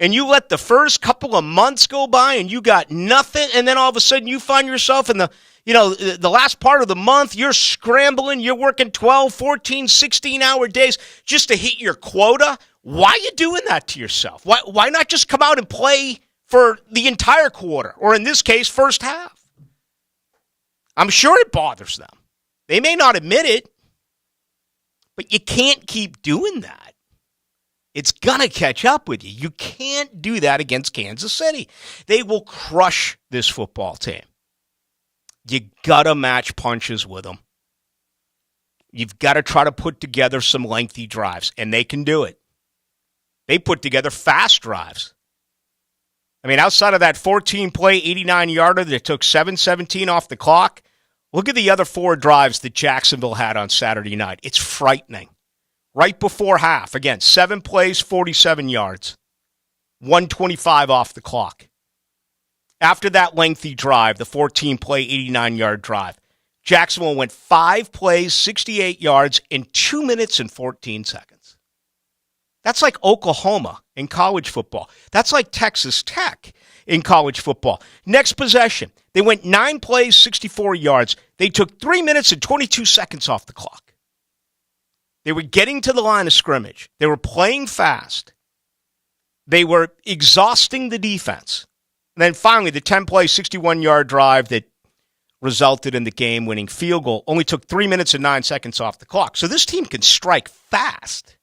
and you let the first couple of months go by and you got nothing, and then all of a sudden you find yourself in the last part of the month, you're scrambling, you're working 12, 14, 16-hour days just to hit your quota. Why are you doing that to yourself? Why not just come out and play for the entire quarter, or in this case, first half? I'm sure it bothers them. They may not admit it, but you can't keep doing that. It's going to catch up with you. You can't do that against Kansas City. They will crush this football team. You got to match punches with them. You've got to try to put together some lengthy drives, and they can do it. They put together fast drives. I mean, outside of that 14-play, 89-yarder that took 7:17 off the clock, look at the other 4 drives that Jacksonville had on Saturday night. It's frightening. Right before half, again, 7 plays, 47 yards, 125 off the clock. After that lengthy drive, the 14-play, 89-yard drive, Jacksonville went 5 plays, 68 yards in 2 minutes and 14 seconds. That's like Oklahoma in college football. That's like Texas Tech in college football. Next possession, they went 9 plays, 64 yards. They took 3 minutes and 22 seconds off the clock. They were getting to the line of scrimmage. They were playing fast. They were exhausting the defense. And then finally, the 10-play, 61-yard drive that resulted in the game-winning field goal only took 3 minutes and 9 seconds off the clock. So this team can strike fast.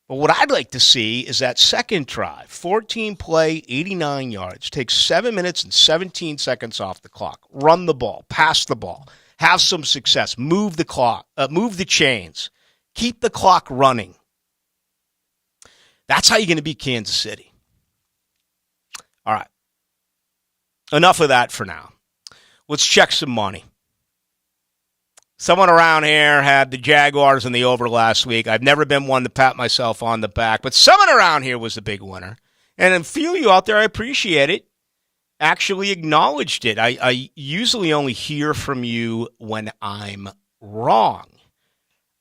But what I'd like to see is that second drive, 14-play, 89 yards, takes 7 minutes and 17 seconds off the clock. Run the ball, pass the ball, have some success, move the clock, move the chains, keep the clock running. That's how you're going to beat Kansas City. All right. Enough of that for now. Let's check some money. Someone around here had the Jaguars in the over last week. I've never been one to pat myself on the back, but someone around here was the big winner. And a few of you out there, I appreciate it, actually acknowledged it. I usually only hear from you when I'm wrong.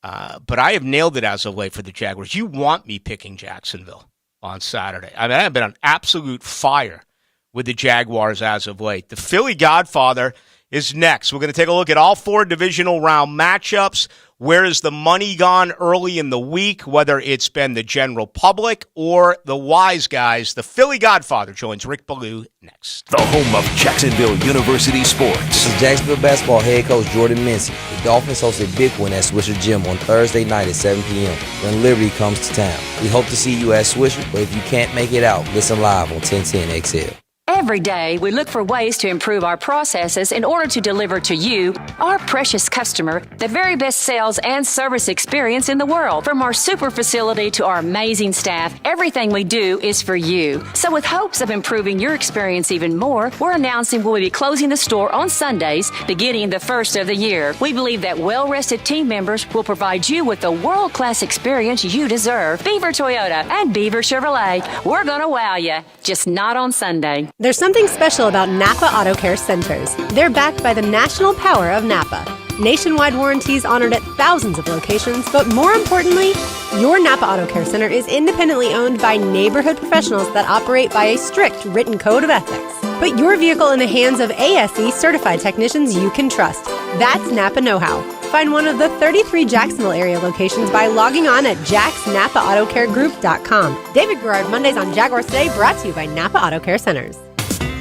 But I have nailed it as of late for the Jaguars. You want me picking Jacksonville on Saturday. I mean, I have been on absolute fire with the Jaguars as of late. The Philly Godfather is next. We're going to take a look at all 4 divisional round matchups. Where is the money gone early in the week, whether it's been the general public or the wise guys? The Philly Godfather joins Rick Ballou next. The home of Jacksonville University sports. This is Jacksonville basketball head coach Jordan Mincy. The Dolphins host a big one at Swisher Gym on Thursday night at 7 p.m. when Liberty comes to town. We hope to see you at Swisher, but if you can't make it out, listen live on 1010 XL. Every day, we look for ways to improve our processes in order to deliver to you, our precious customer, the very best sales and service experience in the world. From our super facility to our amazing staff, everything we do is for you. So with hopes of improving your experience even more, we're announcing we'll be closing the store on Sundays, beginning the first of the year. We believe that well-rested team members will provide you with the world-class experience you deserve. Beaver Toyota and Beaver Chevrolet, we're going to wow you, just not on Sunday. There's something special about Napa Auto Care Centers. They're backed by the national power of Napa. Nationwide warranties honored at thousands of locations, but more importantly, your Napa Auto Care Center is independently owned by neighborhood professionals that operate by a strict written code of ethics. Put your vehicle in the hands of ASE certified technicians you can trust. That's Napa Know-How. Find one of the 33 Jacksonville area locations by logging on at jacksnapaautocare.com. David Garrard, Mondays on Jaguars Today, brought to you by Napa Auto Care Centers.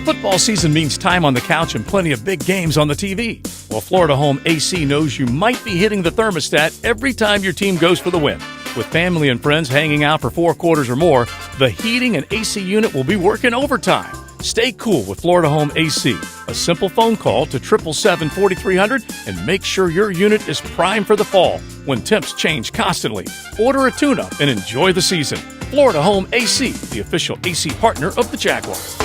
Football season means time on the couch and plenty of big games on the TV. Well, Florida Home AC knows you might be hitting the thermostat every time your team goes for the win. With family and friends hanging out for 4 quarters or more, the heating and AC unit will be working overtime. Stay cool with Florida Home AC. A simple phone call to 777-4300 and make sure your unit is primed for the fall when temps change constantly. Order a tune-up and enjoy the season. Florida Home AC, the official AC partner of the Jaguars.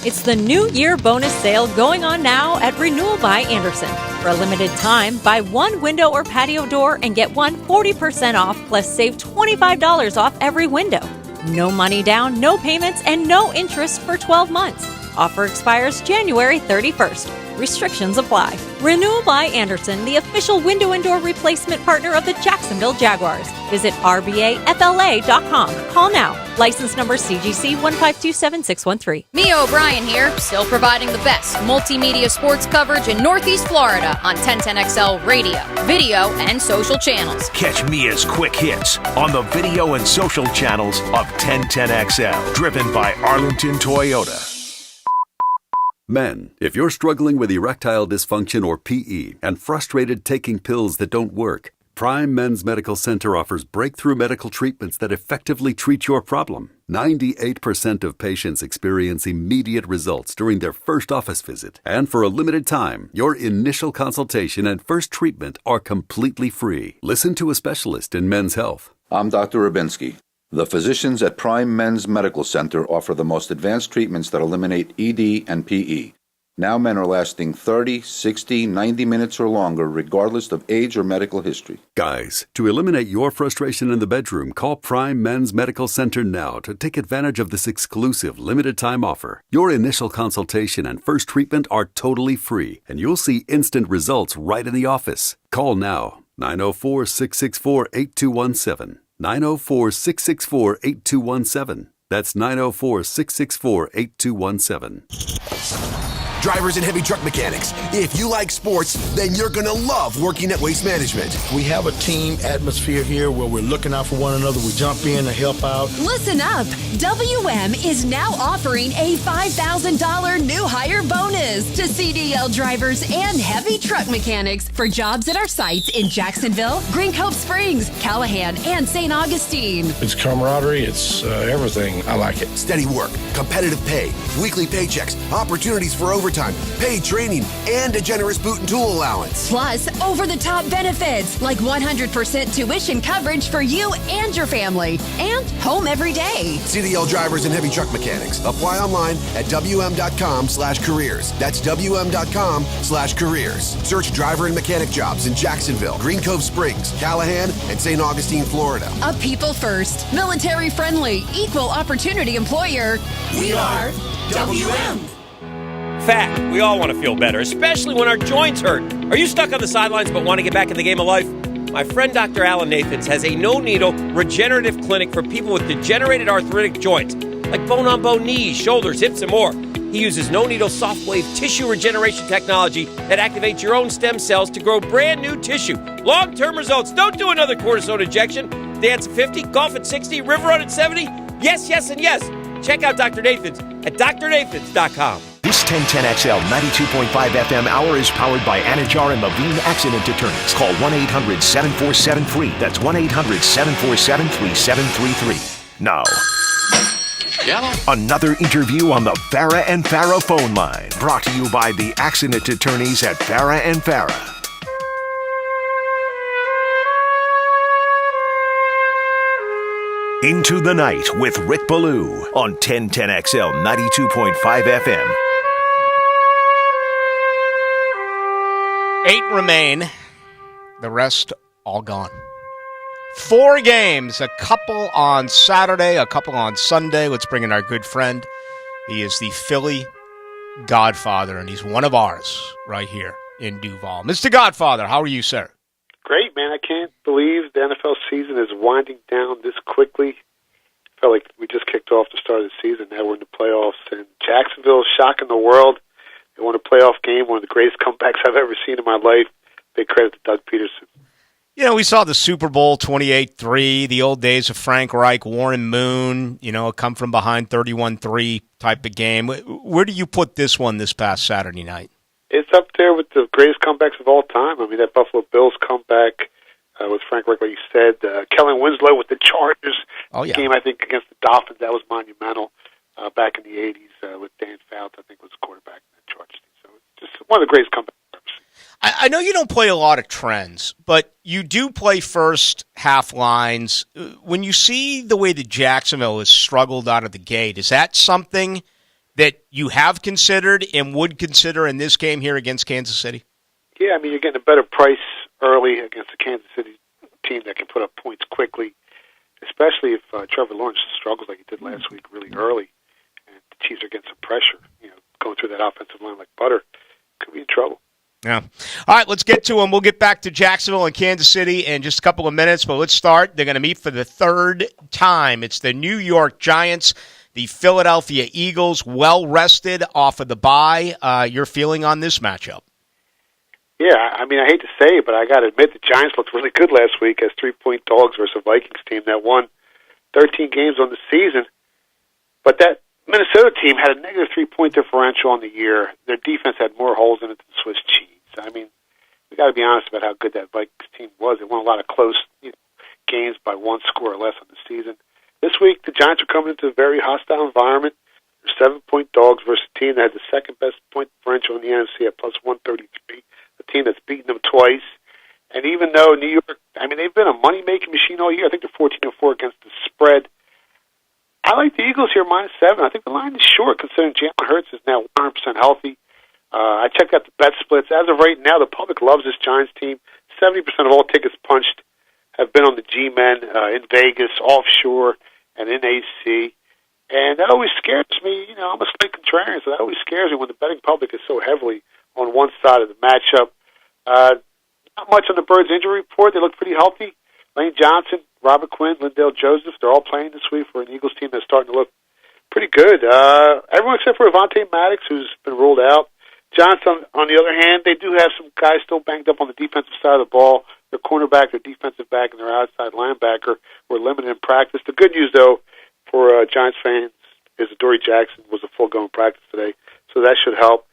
It's the New Year bonus sale going on now at Renewal by Andersen. For a limited time, buy one window or patio door and get one 40% off, plus save $25 off every window. No money down, no payments, and no interest for 12 months. Offer expires January 31st. Restrictions apply. Renewal by Andersen, the official window and door replacement partner of the Jacksonville Jaguars. Visit rbafla.com. Call now. License number CGC 1527613. Mia O'Brien here, still providing the best multimedia sports coverage in Northeast Florida on 1010XL radio, video, and social channels. Catch Mia's quick hits on the video and social channels of 1010XL, driven by Arlington Toyota. Men, if you're struggling with erectile dysfunction or PE and frustrated taking pills that don't work, Prime Men's Medical Center offers breakthrough medical treatments that effectively treat your problem. 98% of patients experience immediate results during their first office visit. And for a limited time, your initial consultation and first treatment are completely free. Listen to a specialist in men's health. I'm Dr. Rubinski. The physicians at Prime Men's Medical Center offer the most advanced treatments that eliminate ED and PE. Now men are lasting 30, 60, 90 minutes or longer, regardless of age or medical history. Guys, to eliminate your frustration in the bedroom, call Prime Men's Medical Center now to take advantage of this exclusive limited-time offer. Your initial consultation and first treatment are totally free, and you'll see instant results right in the office. Call now, 904-664-8217. 904-664-8217. That's 904-664-8217. Drivers and heavy truck mechanics, if you like sports, then you're going to love working at Waste Management. We have a team atmosphere here where we're looking out for one another. We jump in to help out. Listen up. WM is now offering a $5,000 new hire bonus to CDL drivers and heavy truck mechanics for jobs at our sites in Jacksonville, Green Cove Springs, Callahan, and St. Augustine. It's camaraderie. It's everything. I like it. Steady work, competitive pay, weekly paychecks, opportunities for overtime, paid training, and a generous boot and tool allowance. Plus, over-the-top benefits like 100% tuition coverage for you and your family, and home every day. CDL drivers and heavy truck mechanics. Apply online at WM.com/careers. That's WM.com/careers. Search driver and mechanic jobs in Jacksonville, Green Cove Springs, Callahan, and St. Augustine, Florida. A people-first, military-friendly, equal opportunity employer. We are WM. Fact, we all want to feel better, especially when our joints hurt. Are you stuck on the sidelines but want to get back in the game of life? My friend Dr. Alan Nathans has a no-needle regenerative clinic for people with degenerated arthritic joints, like bone-on-bone knees, shoulders, hips, and more. He uses no-needle soft wave tissue regeneration technology that activates your own stem cells to grow brand new tissue. Long-term results. Don't do another cortisone injection. Dance at 50, golf at 60, river run at 70. Yes, yes, and yes. Check out Dr. Nathans at drnathans.com. This 1010XL 92.5 FM hour is powered by Anajar and Levine Accident Attorneys. Call 1-800-747-FREE. That's 1-800-747-3733. Now, another interview on the Farah and Farah phone line. Brought to you by the Accident Attorneys at Farah and Farah. Into the Night with Rick Ballou on 1010XL 92.5 FM. 8 remain. The rest all gone. 4 games, a couple on Saturday, a couple on Sunday. Let's bring in our good friend. He is the Philly Godfather, and he's one of ours right here in Duval. Mr. Godfather, how are you, sir? Great, man. I can't believe the NFL season is winding down this quickly. Felt like we just kicked off the start of the season. Now we're in the playoffs. And Jacksonville is shocking the world. They won a playoff game, one of the greatest comebacks I've ever seen in my life. Big credit to Doug Peterson. You know, we saw the Super Bowl 28-3, the old days of Frank Reich, Warren Moon, you know, a come from behind 31-3 type of game. Where do you put this one this past Saturday night? It's up there with the greatest comebacks of all time. I mean, that Buffalo Bills comeback with Frank Reich, like you said. Kellen Winslow with the Chargers. Oh, yeah. Game, I think, against the Dolphins, that was monumental back in the 80s with Dan Fouts, I think, was the quarterback in that Chargers team. So it's just one of the greatest comebacks. I know you don't play a lot of trends, but you do play first half lines. When you see the way that Jacksonville has struggled out of the gate, is that something that you have considered and would consider in this game here against Kansas City? Yeah, I mean, you're getting a better price early against the Kansas City team that can put up points quickly, especially if Trevor Lawrence struggles like he did last week really early, and the Chiefs are getting some pressure, you know, going through that offensive line like butter. Could be in trouble. Yeah. All right, let's get to them. We'll get back to Jacksonville and Kansas City in just a couple of minutes, but let's start. They're going to meet for the third time. It's the New York Giants, the Philadelphia Eagles, well-rested off of the bye. Your feeling on this matchup? Yeah, I mean, I hate to say it, but I got to admit the Giants looked really good last week as 3-point dogs versus a Vikings team that won 13 games on the season. But that Minnesota team had a negative 3-point differential on the year. Their defense had more holes in it than Swiss cheese. I mean, we got to be honest about how good that Vikings team was. They won a lot of close games by one score or less on the season. This week, the Giants are coming into a very hostile environment. They're 7-point dogs versus a team that had the second best point differential in the NFC at plus 133. A team that's beaten them twice. And even though New York, I mean, they've been a money-making machine all year. I think they're 14-4 against the spread. I like the Eagles here -7. I think the line is short considering Jalen Hurts is now 100% healthy. I checked out the bet splits. As of right now, the public loves this Giants team. 70% of all tickets punched have been on the G-Men in Vegas, offshore, and in AC. And that always scares me. You know, I'm a slight contrarian, so that always scares me when the betting public is so heavily on one side of the matchup. Not much on the Birds injury report. They look pretty healthy. Lane Johnson, Robert Quinn, Lindale Joseph, they're all playing this week for an Eagles team that's starting to look pretty good. Everyone except for Avonte Maddox, who's been ruled out. Johnson, on the other hand, they do have some guys still banged up on the defensive side of the ball. Their cornerback, their defensive back, and their outside linebacker were limited in practice. The good news, though, for Giants fans is that Dory Jackson was a full-go practice today, so that should help.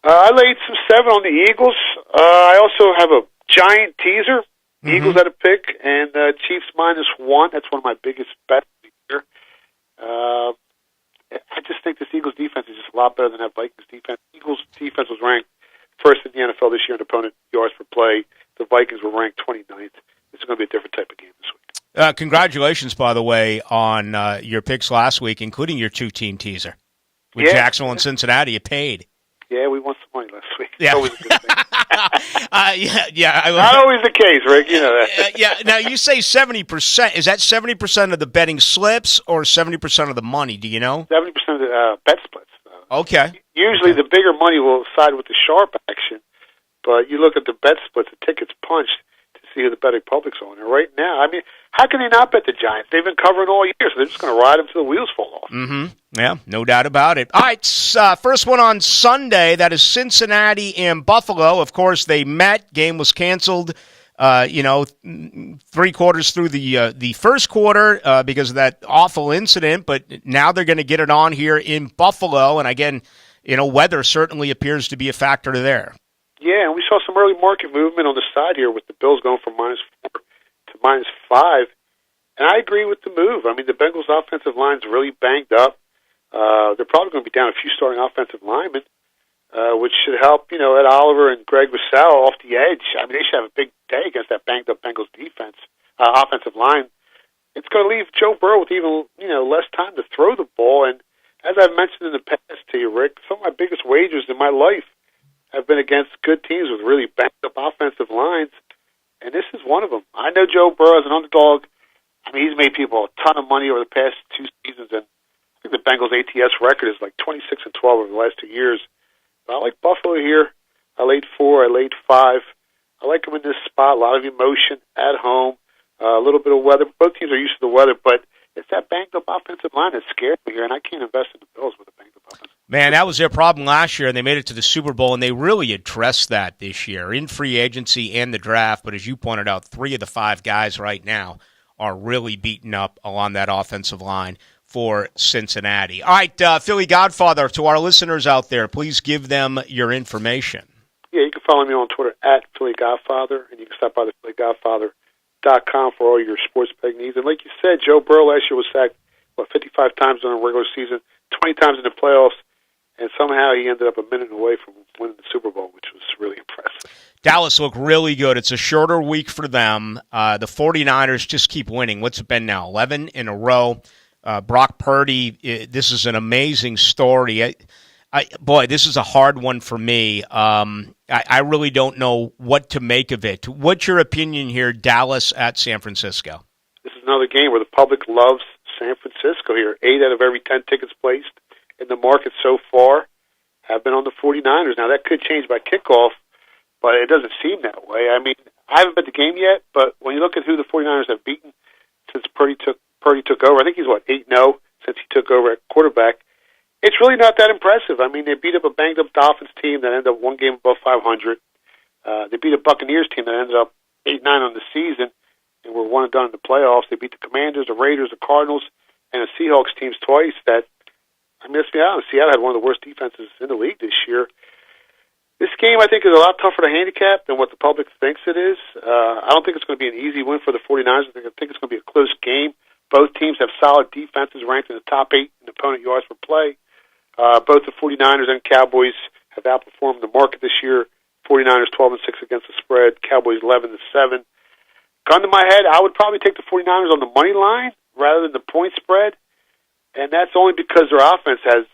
I laid some 7 on the Eagles. I also have a giant teaser. Eagles at a pick, and Chiefs -1. That's one of my biggest bets of the year. I just think this Eagles defense is just a lot better than that Vikings defense. Eagles defense was ranked first in the NFL this year in opponent yards per play. The Vikings were ranked 29th. This is going to be a different type of game this week. Congratulations, by the way, on your picks last week, including your 2-team teaser. With Jacksonville and Cincinnati, you paid. Yeah, we won some money last week. Yeah. Always a good thing. Not always the case, Rick. You know that. Yeah. Now you say 70%. Is that 70% of the betting slips or 70% of the money? Do you know? 70% of the bet splits. Okay. Usually, the bigger money will side with the sharp action, but you look at the bet splits, the tickets punched to see who the betting public's on. And right now, I mean, how can they not bet the Giants? They've been covering all year, so they're just going to ride them till the wheels fall off. Mm-hmm. Yeah, no doubt about it. All right, first one on Sunday. That is Cincinnati and Buffalo. Of course, they met. Game was canceled. 3 quarters through the first quarter because of that awful incident. But now they're going to get it on here in Buffalo. And again, weather certainly appears to be a factor there. Yeah, and we saw some early market movement on the side here with the Bills going from -4 to -5. And I agree with the move. I mean, the Bengals' offensive line's really banged up. They're probably going to be down a few starting offensive linemen, which should help, Ed Oliver and Greg Rousseau off the edge. I mean, they should have a big day against that banged-up Bengals defense, offensive line. It's going to leave Joe Burrow with even, less time to throw the ball. And as I've mentioned in the past to you, Rick, some of my biggest wagers in my life have been against good teams with really banged-up offensive lines, and this is one of them. I know Joe Burrow is an underdog. I mean, he's made people a ton of money over the past 2 seasons, and I think the Bengals' ATS record is like 26-12 over the last 2 years. But I like Buffalo here. I laid 4. I laid 5. I like them in this spot. A lot of emotion at home. A little bit of weather. Both teams are used to the weather, but it's that banged-up offensive line that scares me here, and I can't invest in the Bills with a banged-up offensive line. Man, that was their problem last year, and they made it to the Super Bowl, and they really addressed that this year in free agency and the draft. But as you pointed out, 3 of the 5 guys right now are really beaten up along that offensive line for Cincinnati. All right, Philly Godfather, to our listeners out there, please give them your information. Yeah, you can follow me on Twitter at Philly Godfather, and you can stop by the PhillyGodfather.com for all your sports betting needs. And like you said, Joe Burrow last year was sacked, 55 times during the regular season, 20 times in the playoffs, and somehow he ended up a minute away from winning the Super Bowl, which was really impressive. Dallas looked really good. It's a shorter week for them. The 49ers just keep winning. What's it been now? 11 in a row. Brock Purdy, this is an amazing story. Boy, this is a hard one for me. I really don't know what to make of it. What's your opinion here, Dallas at San Francisco? This is another game where the public loves San Francisco here. 8 out of every 10 tickets placed in the market so far have been on the 49ers. Now, that could change by kickoff, but it doesn't seem that way. I mean, I haven't bet the game yet, but when you look at who the 49ers have beaten since Purdy took over, I think he's, 8-0 since he took over at quarterback. It's really not that impressive. I mean, they beat up a banged-up Dolphins team that ended up one game above 500. They beat a Buccaneers team that ended up 8-9 on the season and were 1 and done in the playoffs. They beat the Commanders, the Raiders, the Cardinals, and the Seahawks teams twice. Let's be honest, Seattle had one of the worst defenses in the league this year. This game, I think, is a lot tougher to handicap than what the public thinks it is. I don't think it's going to be an easy win for the 49ers. I think it's going to be a close game. Both teams have solid defenses ranked in the top 8 in opponent yards per play. Both the 49ers and Cowboys have outperformed the market this year. 49ers 12-6 against the spread. Cowboys 11-7. Gun to my head, I would probably take the 49ers on the money line rather than the point spread. And that's only because their offense has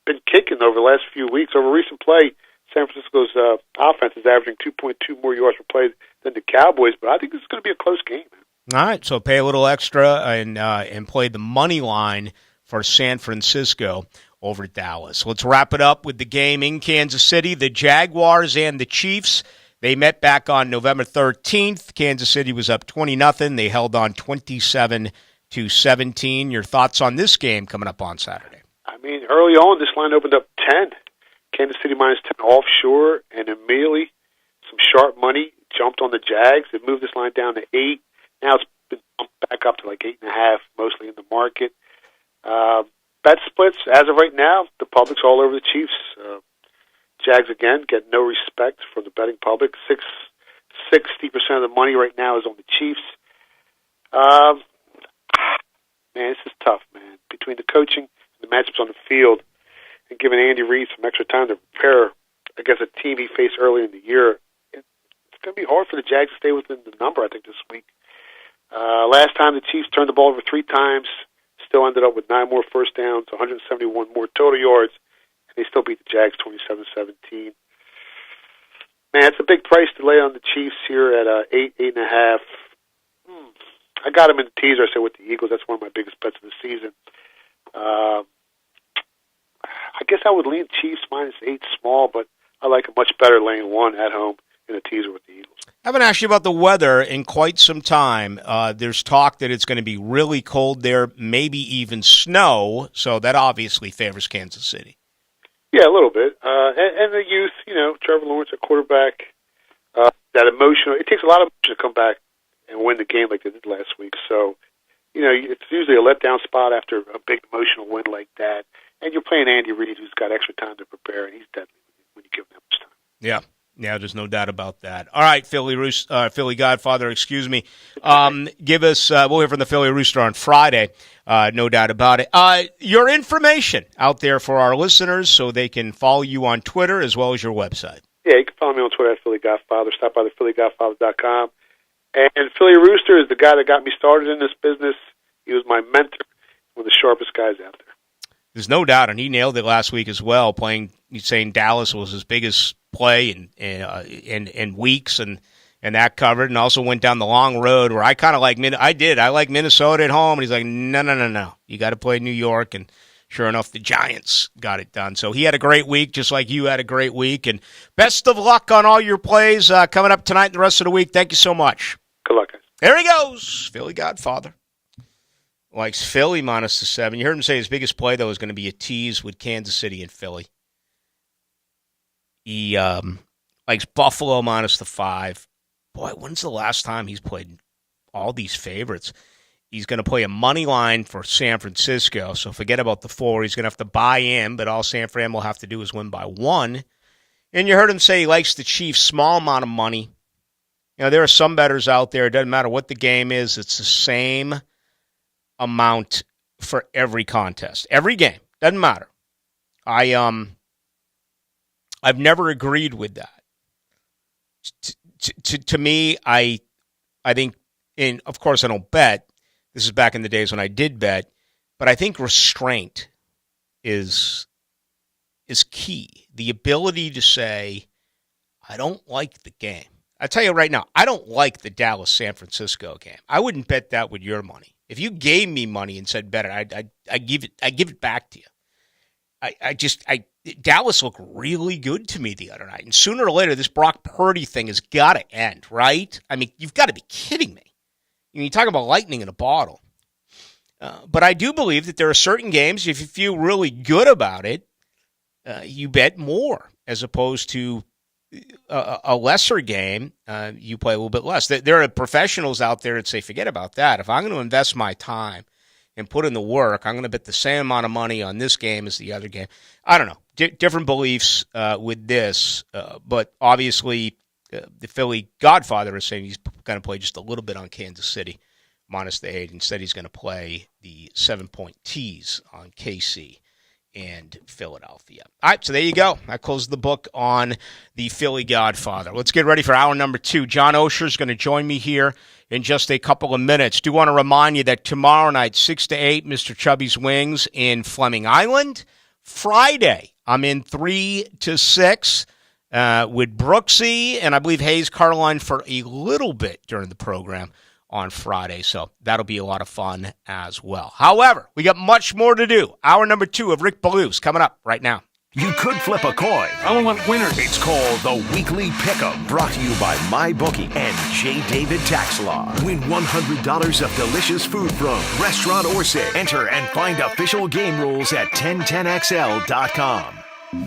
been kicking over the last few weeks. Over recent play, San Francisco's offense is averaging 2.2 more yards per play than the Cowboys. But I think this is going to be a close game, man. All right, so pay a little extra and play the money line for San Francisco over Dallas. Let's wrap it up with the game in Kansas City. The Jaguars and the Chiefs, they met back on November 13th. Kansas City was up 20-0. They held on 27-17. Your thoughts on this game coming up on Saturday? I mean, early on, this line opened up 10. Kansas City minus 10 offshore, and immediately some sharp money jumped on the Jags. It moved this line down to 8. Now it's been bumped back up to 8.5, mostly in the market. Bet splits, as of right now, the public's all over the Chiefs. Jags, again, get no respect from the betting public. 60% of the money right now is on the Chiefs. Man, this is tough, man. Between the coaching and the matchups on the field and giving Andy Reid some extra time to prepare against a team he faced early in the year, it's going to be hard for the Jags to stay within the number, I think, this week. Last time the Chiefs turned the ball over 3 times, still ended up with 9 more first downs, 171 more total yards, and they still beat the Jags 27-17. Man, it's a big price to lay on the Chiefs here at 8.5. I got them in the teaser, I said, with the Eagles. That's one of my biggest bets of the season. I guess I would lean Chiefs minus 8 small, but I like it much better laying 1 at home in a teaser with the Eagles. I haven't asked you about the weather in quite some time. There's talk that it's going to be really cold there, maybe even snow, so that obviously favors Kansas City. Yeah, a little bit. And the youth, Trevor Lawrence at quarterback, that emotional, it takes a lot of emotion to come back and win the game like they did last week. So, it's usually a letdown spot after a big emotional win like that. And you're playing Andy Reid, who's got extra time to prepare, and he's deadly when you give him that much time. Yeah. Yeah, there's no doubt about that. All right, Philly Godfather, excuse me. Give us, we'll hear from the Philly Rooster on Friday, no doubt about it. Your information out there for our listeners so they can follow you on Twitter as well as your website. Yeah, you can follow me on Twitter at Philly Godfather. Stop by the PhillyGodfather.com. And Philly Rooster is the guy that got me started in this business. He was my mentor, one of the sharpest guys out there. There's no doubt, and he nailed it last week as well, saying Dallas was his biggest play in weeks, and that covered, and also went down the long road where I kind of like I like Minnesota at home, and he's like, no, you got to play New York, and sure enough, the Giants got it done. So he had a great week, just like you had a great week, and best of luck on all your plays coming up tonight and the rest of the week. Thank you so much. Good luck, guys. There he goes, Philly Godfather. likes Philly minus the 7. You heard him say his biggest play, though, is going to be a tease with Kansas City and Philly. He likes Buffalo minus the 5. Boy, when's the last time he's played all these favorites? He's going to play a money line for San Francisco, so forget about the 4. He's going to have to buy in, but all San Fran will have to do is win by 1. And you heard him say he likes the Chiefs' small amount of money. You know, there are some bettors out there. It doesn't matter what the game is. It's the same amount for every contest. Every game. Doesn't matter. I've never agreed with that. To me, I think, and of course I don't bet. This is back in the days when I did bet, but I think restraint is key. The ability to say, I don't like the game. I tell you right now, I don't like the Dallas-San Francisco game. I wouldn't bet that with your money. If you gave me money and said bet it, I give it back to you. Dallas looked really good to me the other night, and sooner or later, this Brock Purdy thing has got to end, right? I mean, you've got to be kidding me. You talk about lightning in a bottle. But I do believe that there are certain games, if you feel really good about it, you bet more, as opposed to a lesser game, you play a little bit less. There are professionals out there that say, forget about that. If I'm going to invest my time and put in the work, I'm going to bet the same amount of money on this game as the other game. I don't know. Different beliefs with this, but obviously the Philly Godfather is saying he's going to play just a little bit on Kansas City minus the 8. Instead, he's going to play the 7-point tease on KC and Philadelphia. All right, so there you go. I closed the book on the Philly Godfather. Let's get ready for hour number 2. John Osher is going to join me here in just a couple of minutes. Do want to remind you that tomorrow night, 6 to 8, Mr. Chubby's Wings in Fleming Island. Friday, I'm in 3 to 6 with Brooksy, and I believe Hayes Carline for a little bit during the program on Friday, so that'll be a lot of fun as well. However, we got much more to do. Hour number 2 of Rick Ballou's coming up right now. You could flip a coin. I don't want winners. It's called the Weekly Pick'em, brought to you by MyBookie and J. David Tax Law. Win $100 of delicious food from Restaurant Orset. Enter and find official game rules at 1010XL.com.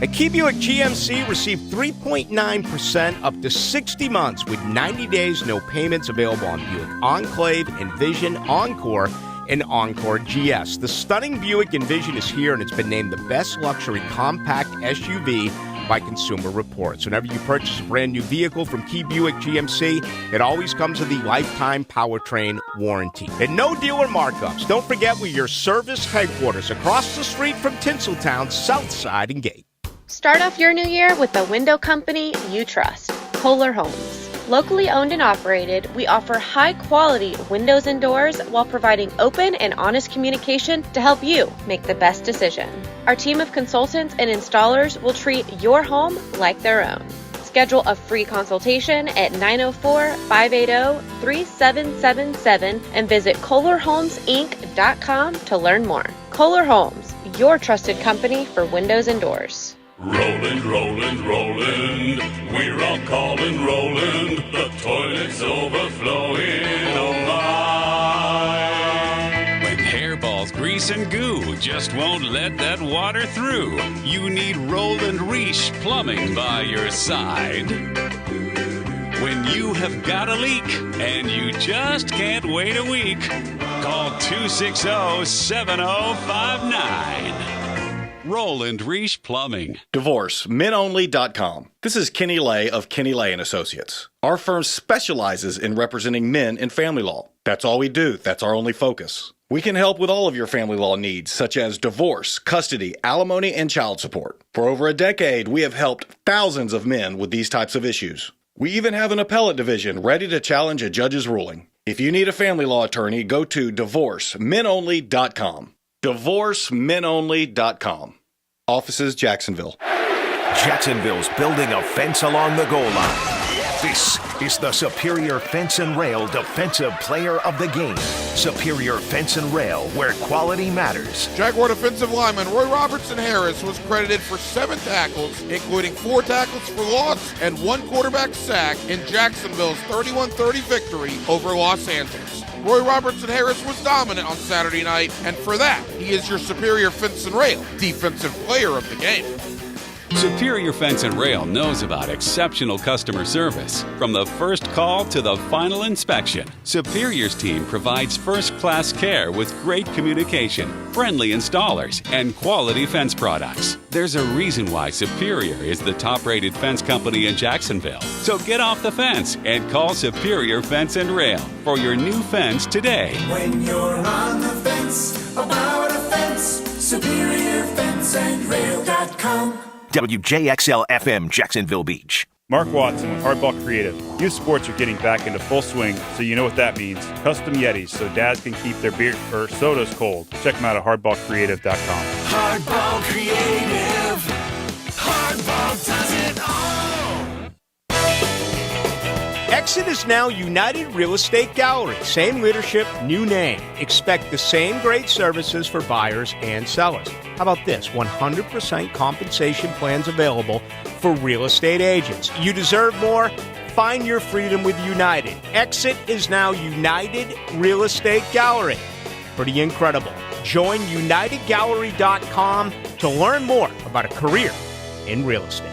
At Key Buick GMC, receive 3.9% up to 60 months with 90 days, no payments available on Buick Enclave, Envision, Encore, and Encore GS. The stunning Buick Envision is here, and it's been named the best luxury compact SUV by Consumer Reports. Whenever you purchase a brand new vehicle from Key Buick GMC, it always comes with the lifetime powertrain warranty. And no dealer markups. Don't forget we're your service headquarters across the street from Tinseltown, Southside and Gate. Start off your new year with the window company you trust, Kohler Homes. Locally owned and operated, we offer high-quality windows and doors while providing open and honest communication to help you make the best decision. Our team of consultants and installers will treat your home like their own. Schedule a free consultation at 904-580-3777 and visit KohlerHomesInc.com to learn more. Kohler Homes, your trusted company for windows and doors. Roland, Roland, Roland, we're all calling Roland, the toilet's overflowing, oh my. When hairballs, grease, and goo just won't let that water through, you need Roland Reach Plumbing by your side. When you have got a leak and you just can't wait a week, call 260-7059. Roland Reach Plumbing. Divorce, menonly.com. This is Kenny Lay of Kenny Lay & Associates. Our firm specializes in representing men in family law. That's all we do. That's our only focus. We can help with all of your family law needs, such as divorce, custody, alimony, and child support. For over a decade, we have helped thousands of men with these types of issues. We even have an appellate division ready to challenge a judge's ruling. If you need a family law attorney, go to divorcemenonly.com. DivorceMenOnly.com. Offices, Jacksonville. Jacksonville's building a fence along the goal line. This is the Superior Fence and Rail Defensive Player of the Game. Superior Fence and Rail, where quality matters. Jaguar defensive lineman Roy Robertson Harris was credited for 7 tackles, including 4 tackles for loss and 1 quarterback sack in Jacksonville's 31-30 victory over Los Angeles. Roy Robertson Harris was dominant on Saturday night, and for that, he is your Superior Fence and Rail Defensive Player of the Game. Superior Fence and Rail knows about exceptional customer service. From the first call to the final inspection, Superior's team provides first-class care with great communication, friendly installers, and quality fence products. There's a reason why Superior is the top-rated fence company in Jacksonville. So get off the fence and call Superior Fence and Rail for your new fence today. When you're on the fence, about a fence, SuperiorFenceandRail.com. WJXL FM, Jacksonville Beach. Mark Watson with Hardball Creative. Youth sports are getting back into full swing, so you know what that means. Custom Yetis, so dads can keep their beer or sodas cold. Check them out at hardballcreative.com. Hardball Creative. Hardball does it all. Exit is now United Real Estate Gallery. Same leadership, new name. Expect the same great services for buyers and sellers. How about this? 100% compensation plans available for real estate agents. You deserve more? Find your freedom with United. Exit is now United Real Estate Gallery. Pretty incredible. Join UnitedGallery.com to learn more about a career in real estate.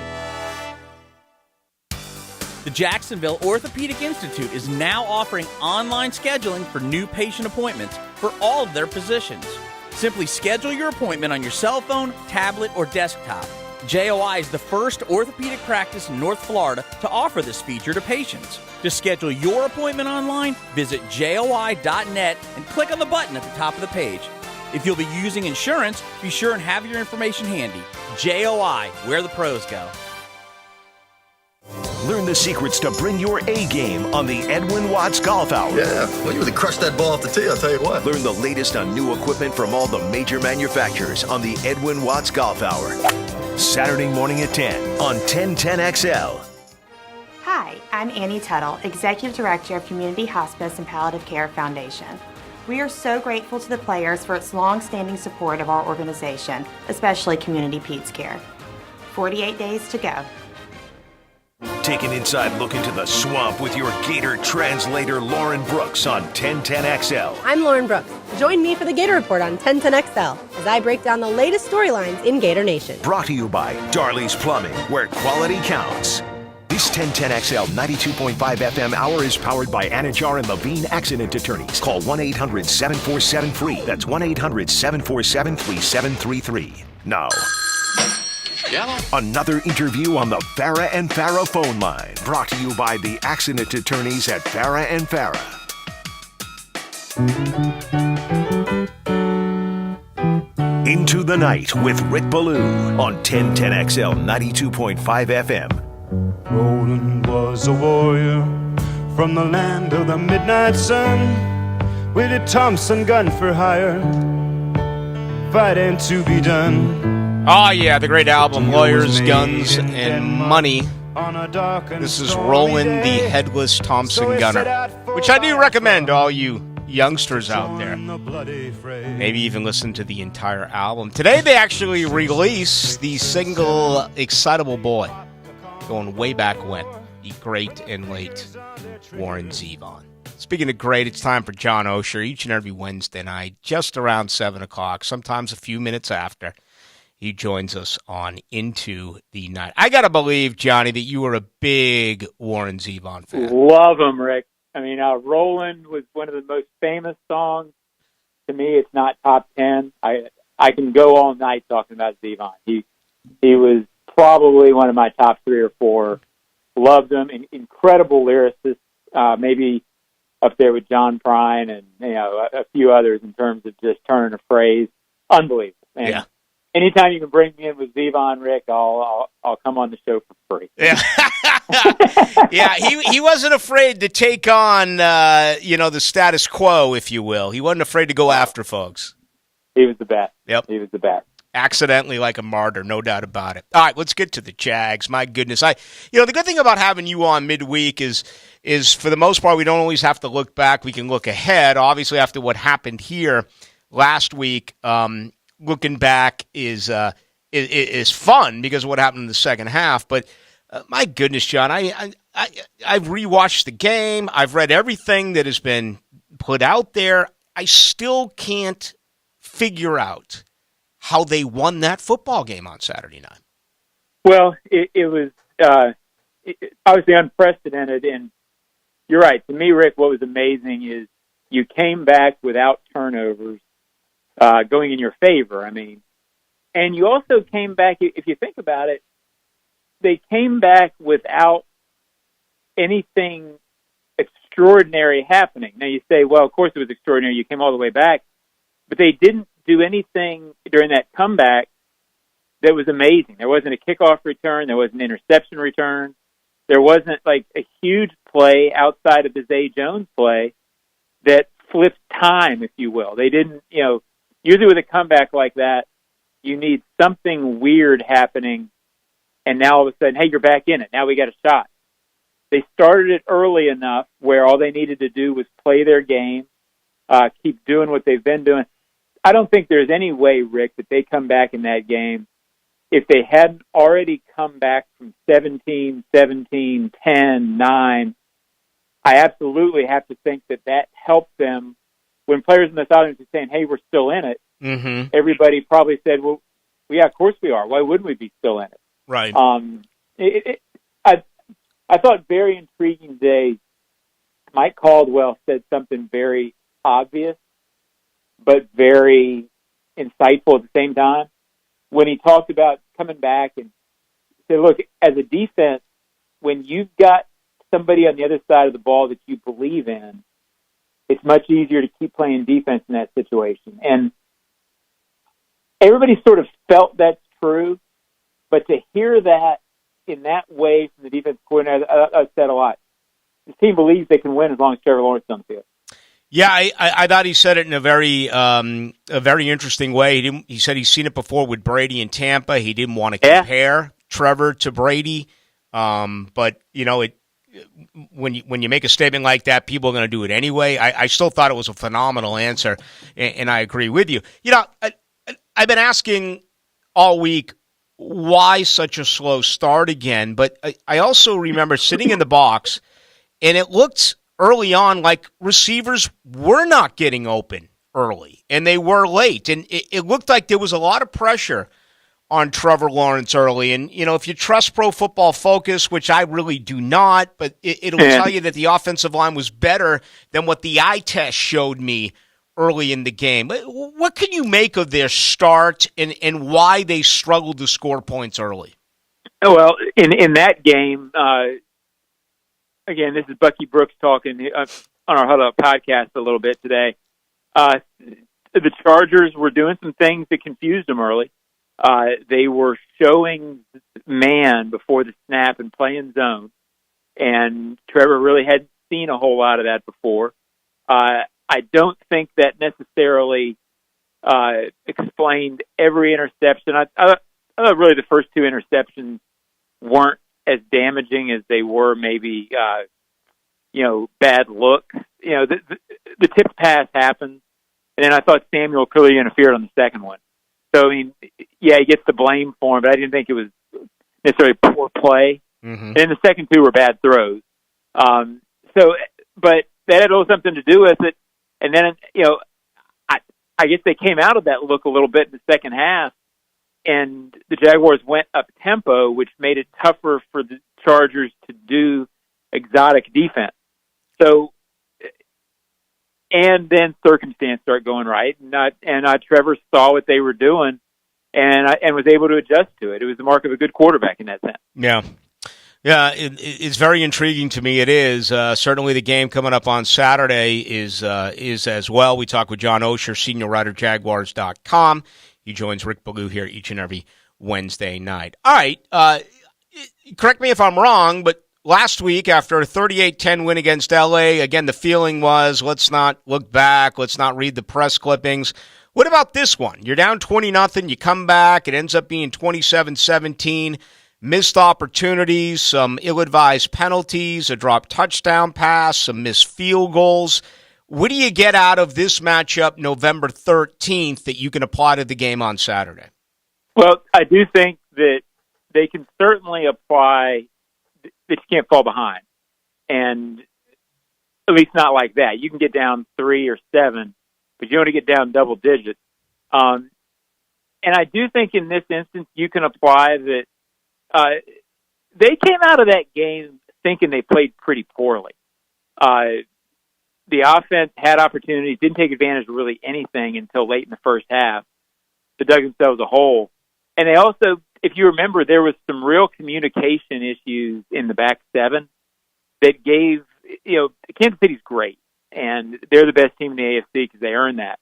The Jacksonville Orthopedic Institute is now offering online scheduling for new patient appointments for all of their physicians. Simply schedule your appointment on your cell phone, tablet, or desktop. JOI is the first orthopedic practice in North Florida to offer this feature to patients. To schedule your appointment online, visit joi.net and click on the button at the top of the page. If you'll be using insurance, be sure and have your information handy. JOI, where the pros go. Learn the secrets to bring your A game on the Edwin Watts Golf Hour. Yeah, well, you really crushed that ball off the tee, I'll tell you what. Learn the latest on new equipment from all the major manufacturers on the Edwin Watts Golf Hour. Saturday morning at 10 on 1010XL. Hi, I'm Annie Tuttle, Executive Director of Community Hospice and Palliative Care Foundation. We are so grateful to the players for its long-standing support of our organization, especially Community Peds Care. 48 days to go. Take an inside look into the swamp with your Gator translator Lauren Brooks on 1010XL. I'm Lauren Brooks. Join me for the Gator Report on 1010XL as I break down the latest storylines in Gator Nation. Brought to you by Darley's Plumbing, where quality counts. This 1010XL 92.5 FM hour is powered by Anajar and Levine Accident Attorneys. Call 1-800-747-FREE. That's 1-800-747-3733. Now, another interview on the Farah and Farah phone line. Brought to you by the Accident Attorneys at Farah and Farah. Into the Night with Rick Ballou on 1010XL 92.5 FM. Roland was a warrior from the land of the midnight sun, with a Thompson gun for hire, fighting to be done. Oh, yeah, the great album, Lawyers, Guns, and Money. This is Roland the Headless Thompson Gunner, which I do recommend to all you youngsters out there. Maybe even listen to the entire album. Today they actually release the single Excitable Boy, going way back when, the great and late Warren Zevon. Speaking of great, it's time for John Osher each and every Wednesday night, just around 7 o'clock, sometimes a few minutes after. He joins us on Into the Night. I got to believe, Johnny, that you were a big Warren Zevon fan. Love him, Rick. I mean, Roland was one of the most famous songs. To me, it's not top 10. I can go all night talking about Zevon. He was probably one of my top 3 or 4. Loved him. Incredible lyricist, maybe up there with John Prine and a few others in terms of just turning a phrase. Unbelievable. And yeah. Anytime you can bring me in with Zevon, Rick, I'll come on the show for free. Yeah, yeah. He wasn't afraid to take on the status quo, if you will. He wasn't afraid to go after folks. He was the best. Yep, he was the best. accidentally like a martyr, no doubt about it. All right, let's get to the Jags. My goodness. The good thing about having you on midweek is for the most part, we don't always have to look back. We can look ahead. Obviously, after what happened here last week, looking back is fun because of what happened in the second half. But my goodness, John, I've rewatched the game. I've read everything that has been put out there. I still can't figure out how they won that football game on Saturday night. Well, it was obviously unprecedented, and you're right. To me, Rick, what was amazing is you came back without turnovers going in your favor. I mean, and you also came back, if you think about it, they came back without anything extraordinary happening. Now you say, well, of course it was extraordinary. You came all the way back, but they didn't do anything during that comeback that was amazing. There wasn't a kickoff return. There was an interception return. There wasn't like a huge play outside of the Zay Jones play that flipped time, if you will. They didn't, usually with a comeback like that, you need something weird happening, and now all of a sudden, hey, you're back in it. Now we got a shot. They started it early enough where all they needed to do was play their game, keep doing what they've been doing. I don't think there's any way, Rick, that they come back in that game if they hadn't already come back from 17, 10, 9. I absolutely have to think that helped them. When players in this audience are saying, hey, we're still in it, everybody probably said, well, yeah, of course we are. Why wouldn't we be still in it? Right. I thought very intriguing today. Mike Caldwell said something very obvious, but very insightful at the same time when he talked about coming back and said, look, as a defense, when you've got somebody on the other side of the ball that you believe in, it's much easier to keep playing defense in that situation. And everybody sort of felt that's true, but to hear that in that way from the defense coordinator, I've said a lot. This team believes they can win as long as Trevor Lawrence is on the field. Yeah, I thought he said it in a very interesting way. He said he's seen it before with Brady in Tampa. He didn't want to compare Trevor to Brady, but when you make a statement like that, people are going to do it anyway. I still thought it was a phenomenal answer, and I agree with you. I've been asking all week why such a slow start again, but I also remember sitting in the box, and it looked early on like receivers were not getting open early, and they were late, and it looked like there was a lot of pressure on Trevor Lawrence early. And, if you trust Pro Football Focus, which I really do not, but it'll tell you that the offensive line was better than what the eye test showed me early in the game. What can you make of their start and why they struggled to score points early? Well, in that game, again, this is Bucky Brooks talking on our Huddle Up podcast a little bit today. The Chargers were doing some things that confused them early. They were showing man before the snap and playing zone, and Trevor really hadn't seen a whole lot of that before. I don't think that necessarily explained every interception. I thought really the first two interceptions weren't as damaging as they were maybe, bad looks. The tipped pass happened, and then I thought Samuel clearly interfered on the second one. So, he gets the blame for him, but I didn't think it was necessarily poor play. And the second two were bad throws. But that had a little something to do with it. And then, I guess they came out of that look a little bit in the second half, and the Jaguars went up tempo, which made it tougher for the Chargers to do exotic defense. So, and then circumstance started going right, and Trevor saw what they were doing, and was able to adjust to it. It was the mark of a good quarterback in that sense. Yeah. Yeah, it's very intriguing to me. It is. Certainly the game coming up on Saturday is as well. We talk with John Osher, senior writer, Jaguars.com. He joins Rick Ballou here each and every Wednesday night. All right, correct me if I'm wrong, but last week after a 38-10 win against L.A., again, the feeling was let's not look back, let's not read the press clippings. What about this one? You're down 20-0. You come back. It ends up being 27-17. Missed opportunities, some ill-advised penalties, a dropped touchdown pass, some missed field goals. What do you get out of this matchup November 13th that you can apply to the game on Saturday? Well, I do think that they can certainly apply that you can't fall behind. And at least not like that. You can get down 3 or 7, but you don't want to get down double digits. And I do think in this instance you can apply that they came out of that game thinking they played pretty poorly. The offense had opportunities, didn't take advantage of really anything until late in the first half to dug themselves a hole. And they also, if you remember, there was some real communication issues in the back seven that gave, Kansas City's great, and they're the best team in the AFC because they earned that.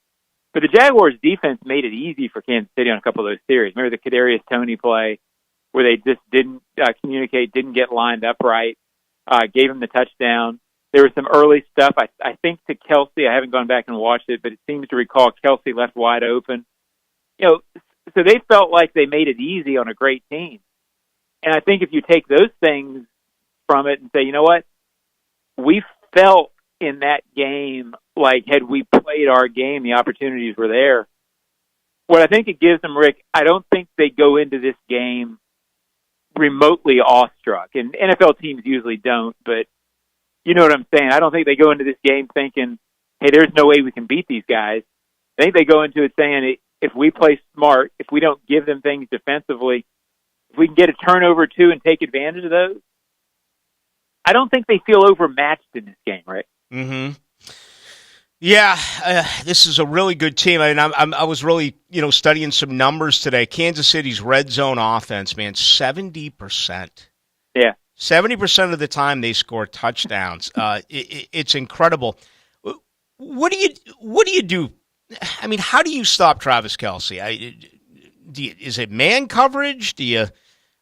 But the Jaguars' defense made it easy for Kansas City on a couple of those series. Remember the Kadarius Toney play where they just didn't communicate, didn't get lined up right, gave him the touchdown. There was some early stuff, I think, to Kelsey. I haven't gone back and watched it, but it seems to recall Kelsey left wide open. So they felt like they made it easy on a great team. And I think if you take those things from it and say, you know what, we felt in that game like had we played our game, the opportunities were there. What I think it gives them, Rick, I don't think they go into this game remotely awestruck. And NFL teams usually don't, but you know what I'm saying. I don't think they go into this game thinking, hey, there's no way we can beat these guys. I think they go into it saying, if we play smart, if we don't give them things defensively, if we can get a turnover or two and take advantage of those, I don't think they feel overmatched in this game, right? Mm-hmm. Yeah, this is a really good team. I mean, I was really, studying some numbers today. Kansas City's red zone offense, man, 70%. Yeah. 70% of the time they score touchdowns. It's incredible. What do you do? I mean, how do you stop Travis Kelce? Is it man coverage?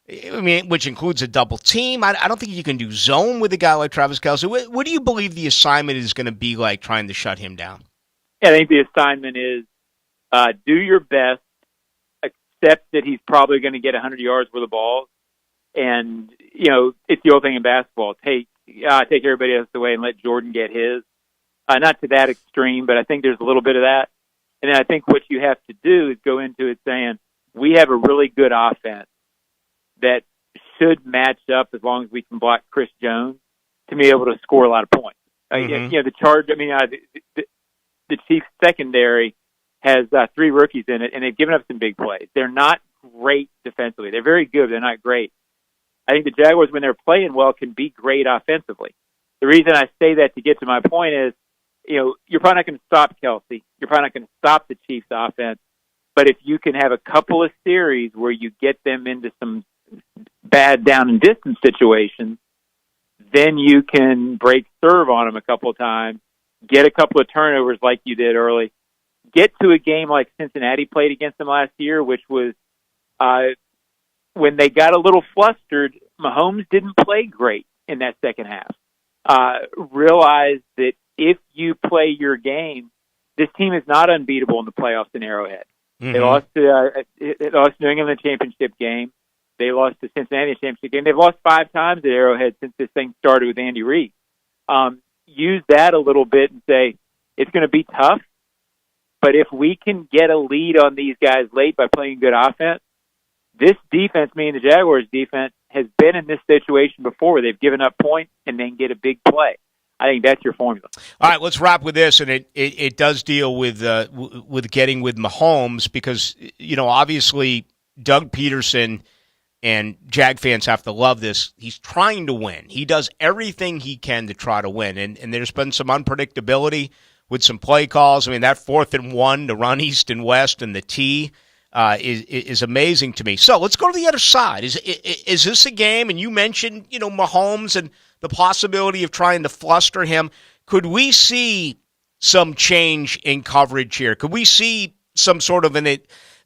Which includes a double team? I don't think you can do zone with a guy like Travis Kelce. What do you believe the assignment is going to be like trying to shut him down? Yeah, I think the assignment is do your best, accept that he's probably going to get 100 yards worth of balls. And, it's the old thing in basketball. Take everybody else away and let Jordan get his. Not to that extreme, but I think there's a little bit of that. And then I think what you have to do is go into it saying, we have a really good offense that should match up as long as we can block Chris Jones to be able to score a lot of points. The Chiefs secondary has 3 rookies in it, and they've given up some big plays. They're not great defensively. They're very good. They're not great. I think the Jaguars, when they're playing well, can be great offensively. The reason I say that to get to my point is, you're probably not going to stop Kelce. You're probably not going to stop the Chiefs offense. But if you can have a couple of series where you get them into some bad down and distance situations, then you can break serve on them a couple of times, get a couple of turnovers like you did early, get to a game like Cincinnati played against them last year, which was when they got a little flustered, Mahomes didn't play great in that second half. Realize that if you play your game, this team is not unbeatable in the playoffs in Arrowhead. Mm-hmm. They lost to New England in the championship game. They lost to Cincinnati in the championship game. They've lost 5 times at Arrowhead since this thing started with Andy Reid. Use that a little bit and say, it's going to be tough, but if we can get a lead on these guys late by playing good offense, this defense, meaning the Jaguars defense, has been in this situation before where they've given up points and then get a big play. I think that's your formula. All right, let's wrap with this, and it does deal with getting with Mahomes because, obviously Doug Peterson and Jag fans have to love this. He's trying to win. He does everything he can to try to win, and there's been some unpredictability with some play calls. I mean, that 4th and 1 to run east and west and the T is amazing to me. So let's go to the other side. Is this a game, and you mentioned, Mahomes and the possibility of trying to fluster him. Could we see some change in coverage here? Could we see some sort of an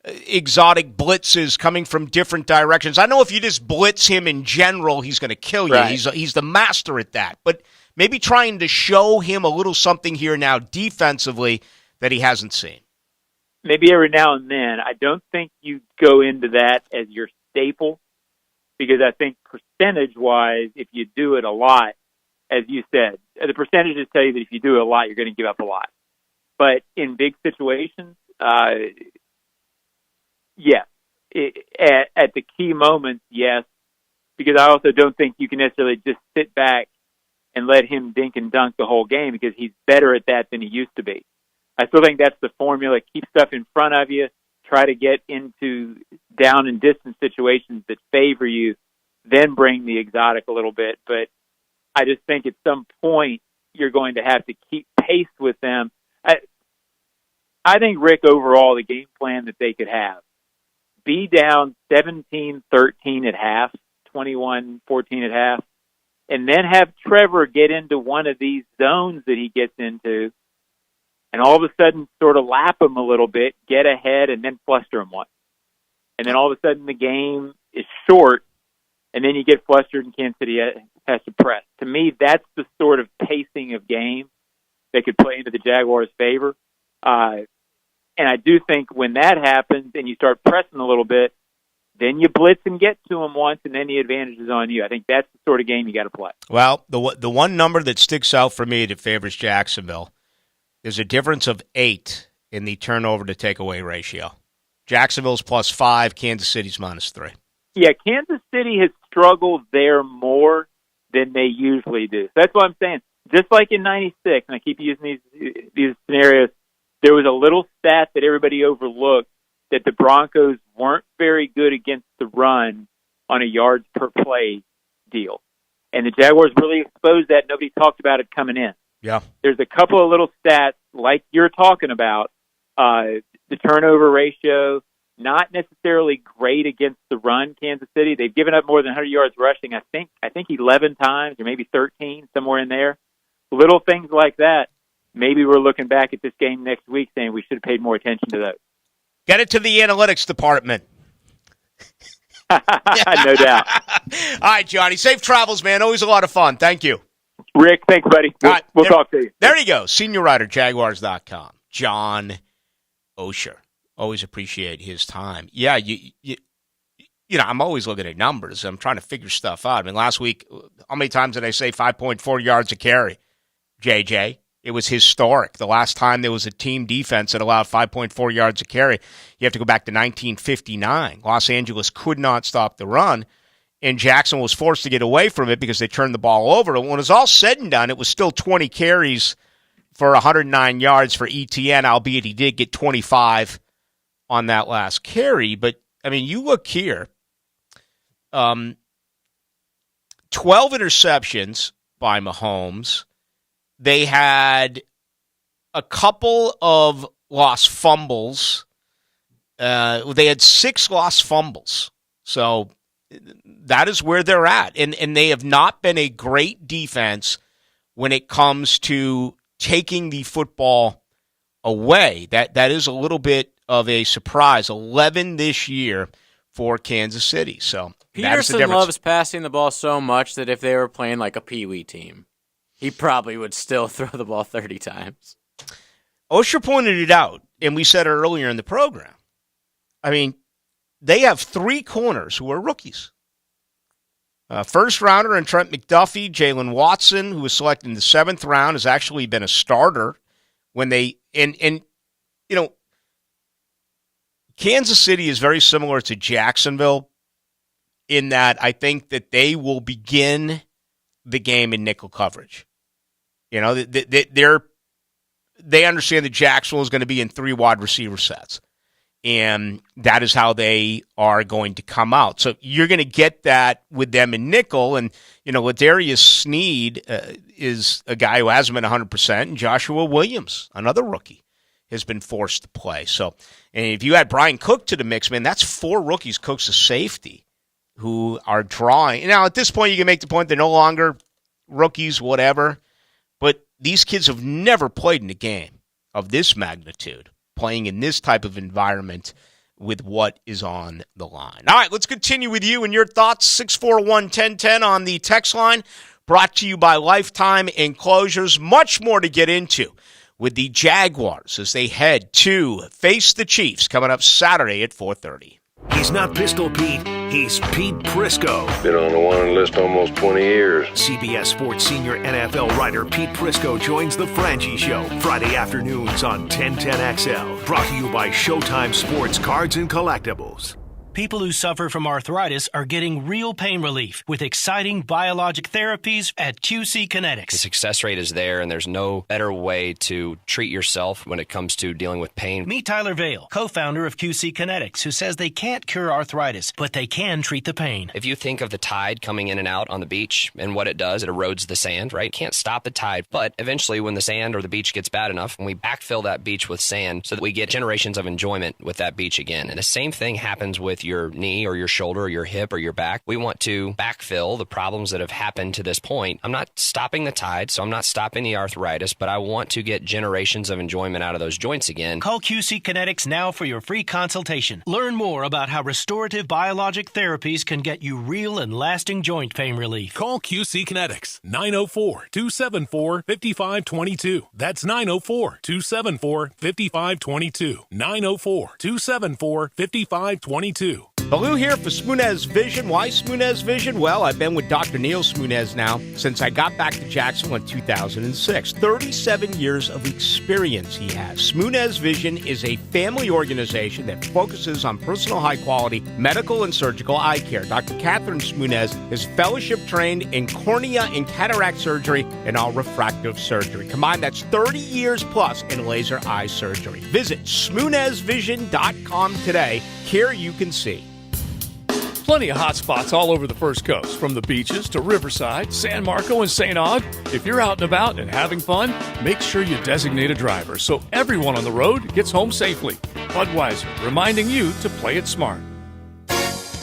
exotic blitzes coming from different directions? I know if you just blitz him in general, he's going to kill you. Right. He's the master at that. But maybe trying to show him a little something here now defensively that he hasn't seen. maybe every now and then. I don't think you go into that as your staple, because I think percentage-wise, if you do it a lot, as you said, the percentages tell you that if you do it a lot, you're going to give up a lot. But in big situations, yes. At the key moments, yes, because I also don't think you can necessarily just sit back and let him dink and dunk the whole game, because he's better at that than he used to be. I still think that's the formula. Keep stuff in front of you. Try to get into down and distance situations that favor you, then bring the exotic a little bit. But I just think at some point you're going to have to keep pace with them. I think, Rick, overall, the game plan that they could have, be down 17-13 at half, 21-14 at half, and then have Trevor get into one of these zones that he gets into, and all of a sudden sort of lap him a little bit, get ahead, and then fluster him once. And then all of a sudden the game is short, and then you get flustered and Kansas City has to press. To me, that's the sort of pacing of game that could play into the Jaguars' favor. And I do think when that happens and you start pressing a little bit, then you blitz and get to him once, and then the advantage is on you. I think that's the sort of game you got to play. Well, the one number that sticks out for me that favors Jacksonville is a difference of 8 in the turnover to takeaway ratio. Jacksonville's +5, Kansas City's -3. Yeah, Kansas City has struggled there more than they usually do. So that's what I'm saying. Just like in '96, and I keep using these scenarios, there was a little stat that everybody overlooked, that the Broncos weren't very good against the run on a yards per play deal. And the Jaguars really exposed that. Nobody talked about it coming in. Yeah. There's a couple of little stats like you're talking about. The turnover ratio, not necessarily great against the run, Kansas City. They've given up more than 100 yards rushing, I think 11 times, or maybe 13, somewhere in there. Little things like that. Maybe we're looking back at this game next week saying we should have paid more attention to those. Get it to the analytics department. No doubt. All right, Johnny. Safe travels, man. Always a lot of fun. Thank you. Rick, thanks, buddy. We'll talk to you. There you go. Senior writer, Jaguars.com. John Osher. Always appreciate his time. Yeah, you know, I'm always looking at numbers. I'm trying to figure stuff out. I mean, last week, how many times did I say 5.4 yards a carry? JJ. It was historic. The last time there was a team defense that allowed 5.4 yards a carry, you have to go back to 1959. Los Angeles could not stop the run, and Jackson was forced to get away from it because they turned the ball over. And when it was all said and done, it was still 20 carries for 109 yards for ETN, albeit he did get 25 on that last carry. But, I mean, you look here, 12 interceptions by Mahomes. They had a couple of lost fumbles. They had 6 lost fumbles. So that is where they're at. And they have not been a great defense when it comes to taking the football away. That is a little bit of a surprise. 11 this year for Kansas City. So Peterson loves passing the ball so much that if they were playing like a peewee team, he probably would still throw the ball 30 times. Osher pointed it out, and we said it earlier in the program. I mean, they have 3 corners who are rookies. First rounder and Trent McDuffie. Jalen Watson, who was selected in the 7th round, has actually been a starter when they and you know, Kansas City is very similar to Jacksonville in that I think that they will begin the game in nickel coverage. You know, they understand that Jacksonville is going to be in 3 wide receiver sets. And that is how they are going to come out. So you're going to get that with them in nickel. And, you know, Ladarius Sneed is a guy who hasn't been 100%. And Joshua Williams, another rookie, has been forced to play. So, and if you add Brian Cook to the mix, man, that's 4 rookies. Cook's a safety who are drawing. Now, at this point, you can make the point they're no longer rookies, whatever. But these kids have never played in a game of this magnitude, playing in this type of environment with what is on the line. All right, let's continue with you and your thoughts. 641-1010 on the text line, brought to you by Lifetime Enclosures. Much more to get into with the Jaguars as they head to face the Chiefs coming up Saturday at 4:30. He's not Pistol Pete, he's Pete Prisco. Been on the wanted list almost 20 years. CBS Sports senior NFL writer Pete Prisco joins the Frangie Show Friday afternoons on 1010XL. Brought to you by Showtime Sports Cards and Collectibles. People who suffer from arthritis are getting real pain relief with exciting biologic therapies at QC Kinetics. The success rate is there, and there's no better way to treat yourself when it comes to dealing with pain. Meet Tyler Vale, co-founder of QC Kinetics, who says they can't cure arthritis, but they can treat the pain. If you think of the tide coming in and out on the beach and what it does, it erodes the sand, right? Can't stop the tide, but eventually when the sand or the beach gets bad enough, we backfill that beach with sand so that we get generations of enjoyment with that beach again. And the same thing happens with your knee or your shoulder or your hip or your back. We want to backfill the problems that have happened to this point. I'm not stopping the tide, so I'm not stopping the arthritis, but I want to get generations of enjoyment out of those joints again. Call QC Kinetics now for your free consultation. Learn more about how restorative biologic therapies can get you real and lasting joint pain relief. Call QC Kinetics, 904-274-5522. That's 904-274-5522. 904-274-5522. Ballou here for Smunez Vision. Why Smunez Vision? Well, I've been with Dr. Neil Smunez now since I got back to Jacksonville in 2006. 37 years of experience he has. Smunez Vision is a family organization that focuses on personal high-quality medical and surgical eye care. Dr. Catherine Smunez is fellowship trained in cornea and cataract surgery and all refractive surgery. Combined, that's 30 years plus in laser eye surgery. Visit SmunezVision.com today. Here you can see. Plenty of hot spots all over the First Coast, from the beaches to Riverside, San Marco, and St. Aug. If you're out and about and having fun, make sure you designate a driver so everyone on the road gets home safely. Budweiser, reminding you to play it smart.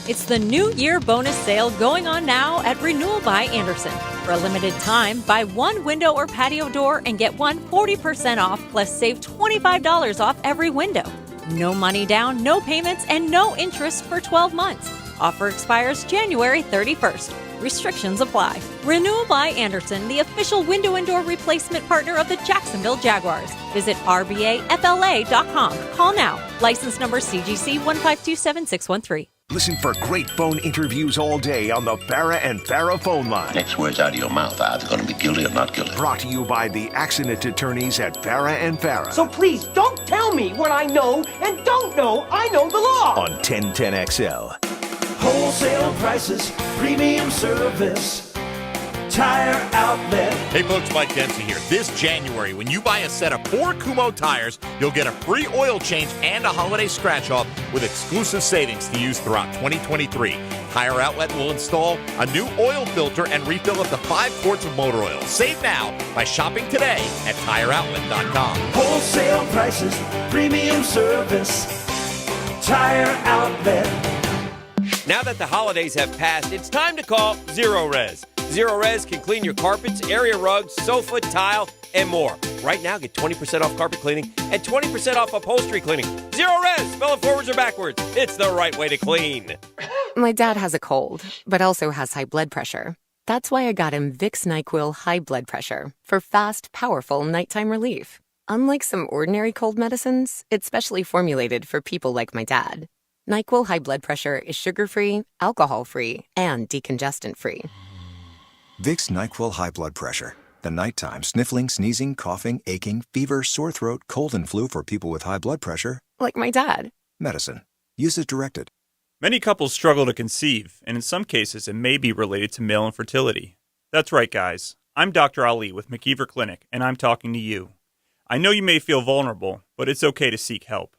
It's the New Year bonus sale going on now at Renewal by Andersen. For a limited time, buy one window or patio door and get one 40% off, plus save $25 off every window. No money down, no payments, and no interest for 12 months. Offer expires January 31st. Restrictions apply. Renewal by Andersen, the official window and door replacement partner of the Jacksonville Jaguars. Visit rbafla.com. Call now. License number CGC 1527613. Listen for great phone interviews all day on the Farrah and Farrah phone line. Next words out of your mouth are either going to be guilty or not guilty. Brought to you by the accident attorneys at Farrah and Farrah. So please don't tell me what I know and don't know. I know the law. On 1010XL. Wholesale prices, premium service, Tire Outlet. Hey folks, Mike Dempsey here. This January, when you buy a set of 4 Kumho tires, you'll get a free oil change and a holiday scratch-off with exclusive savings to use throughout 2023. Tire Outlet will install a new oil filter and refill up to 5 quarts of motor oil. Save now by shopping today at TireOutlet.com. Wholesale prices, premium service, Tire Outlet. Now that the holidays have passed, it's time to call Zero Res. Zero Res can clean your carpets, area rugs, sofa, tile, and more. Right now, get 20% off carpet cleaning and 20% off upholstery cleaning. Zero Res, spell it forwards or backwards. It's the right way to clean. My dad has a cold, but also has high blood pressure. That's why I got him Vicks NyQuil High Blood Pressure for fast, powerful nighttime relief. Unlike some ordinary cold medicines, it's specially formulated for people like my dad. NyQuil High Blood Pressure is sugar-free, alcohol-free, and decongestant-free. Vicks NyQuil High Blood Pressure. The nighttime sniffling, sneezing, coughing, aching, fever, sore throat, cold and flu for people with high blood pressure. Like my dad. Medicine. Use as directed. Many couples struggle to conceive, and in some cases it may be related to male infertility. That's right, guys. I'm Dr. Ali with McKeever Clinic, and I'm talking to you. I know you may feel vulnerable, but it's okay to seek help.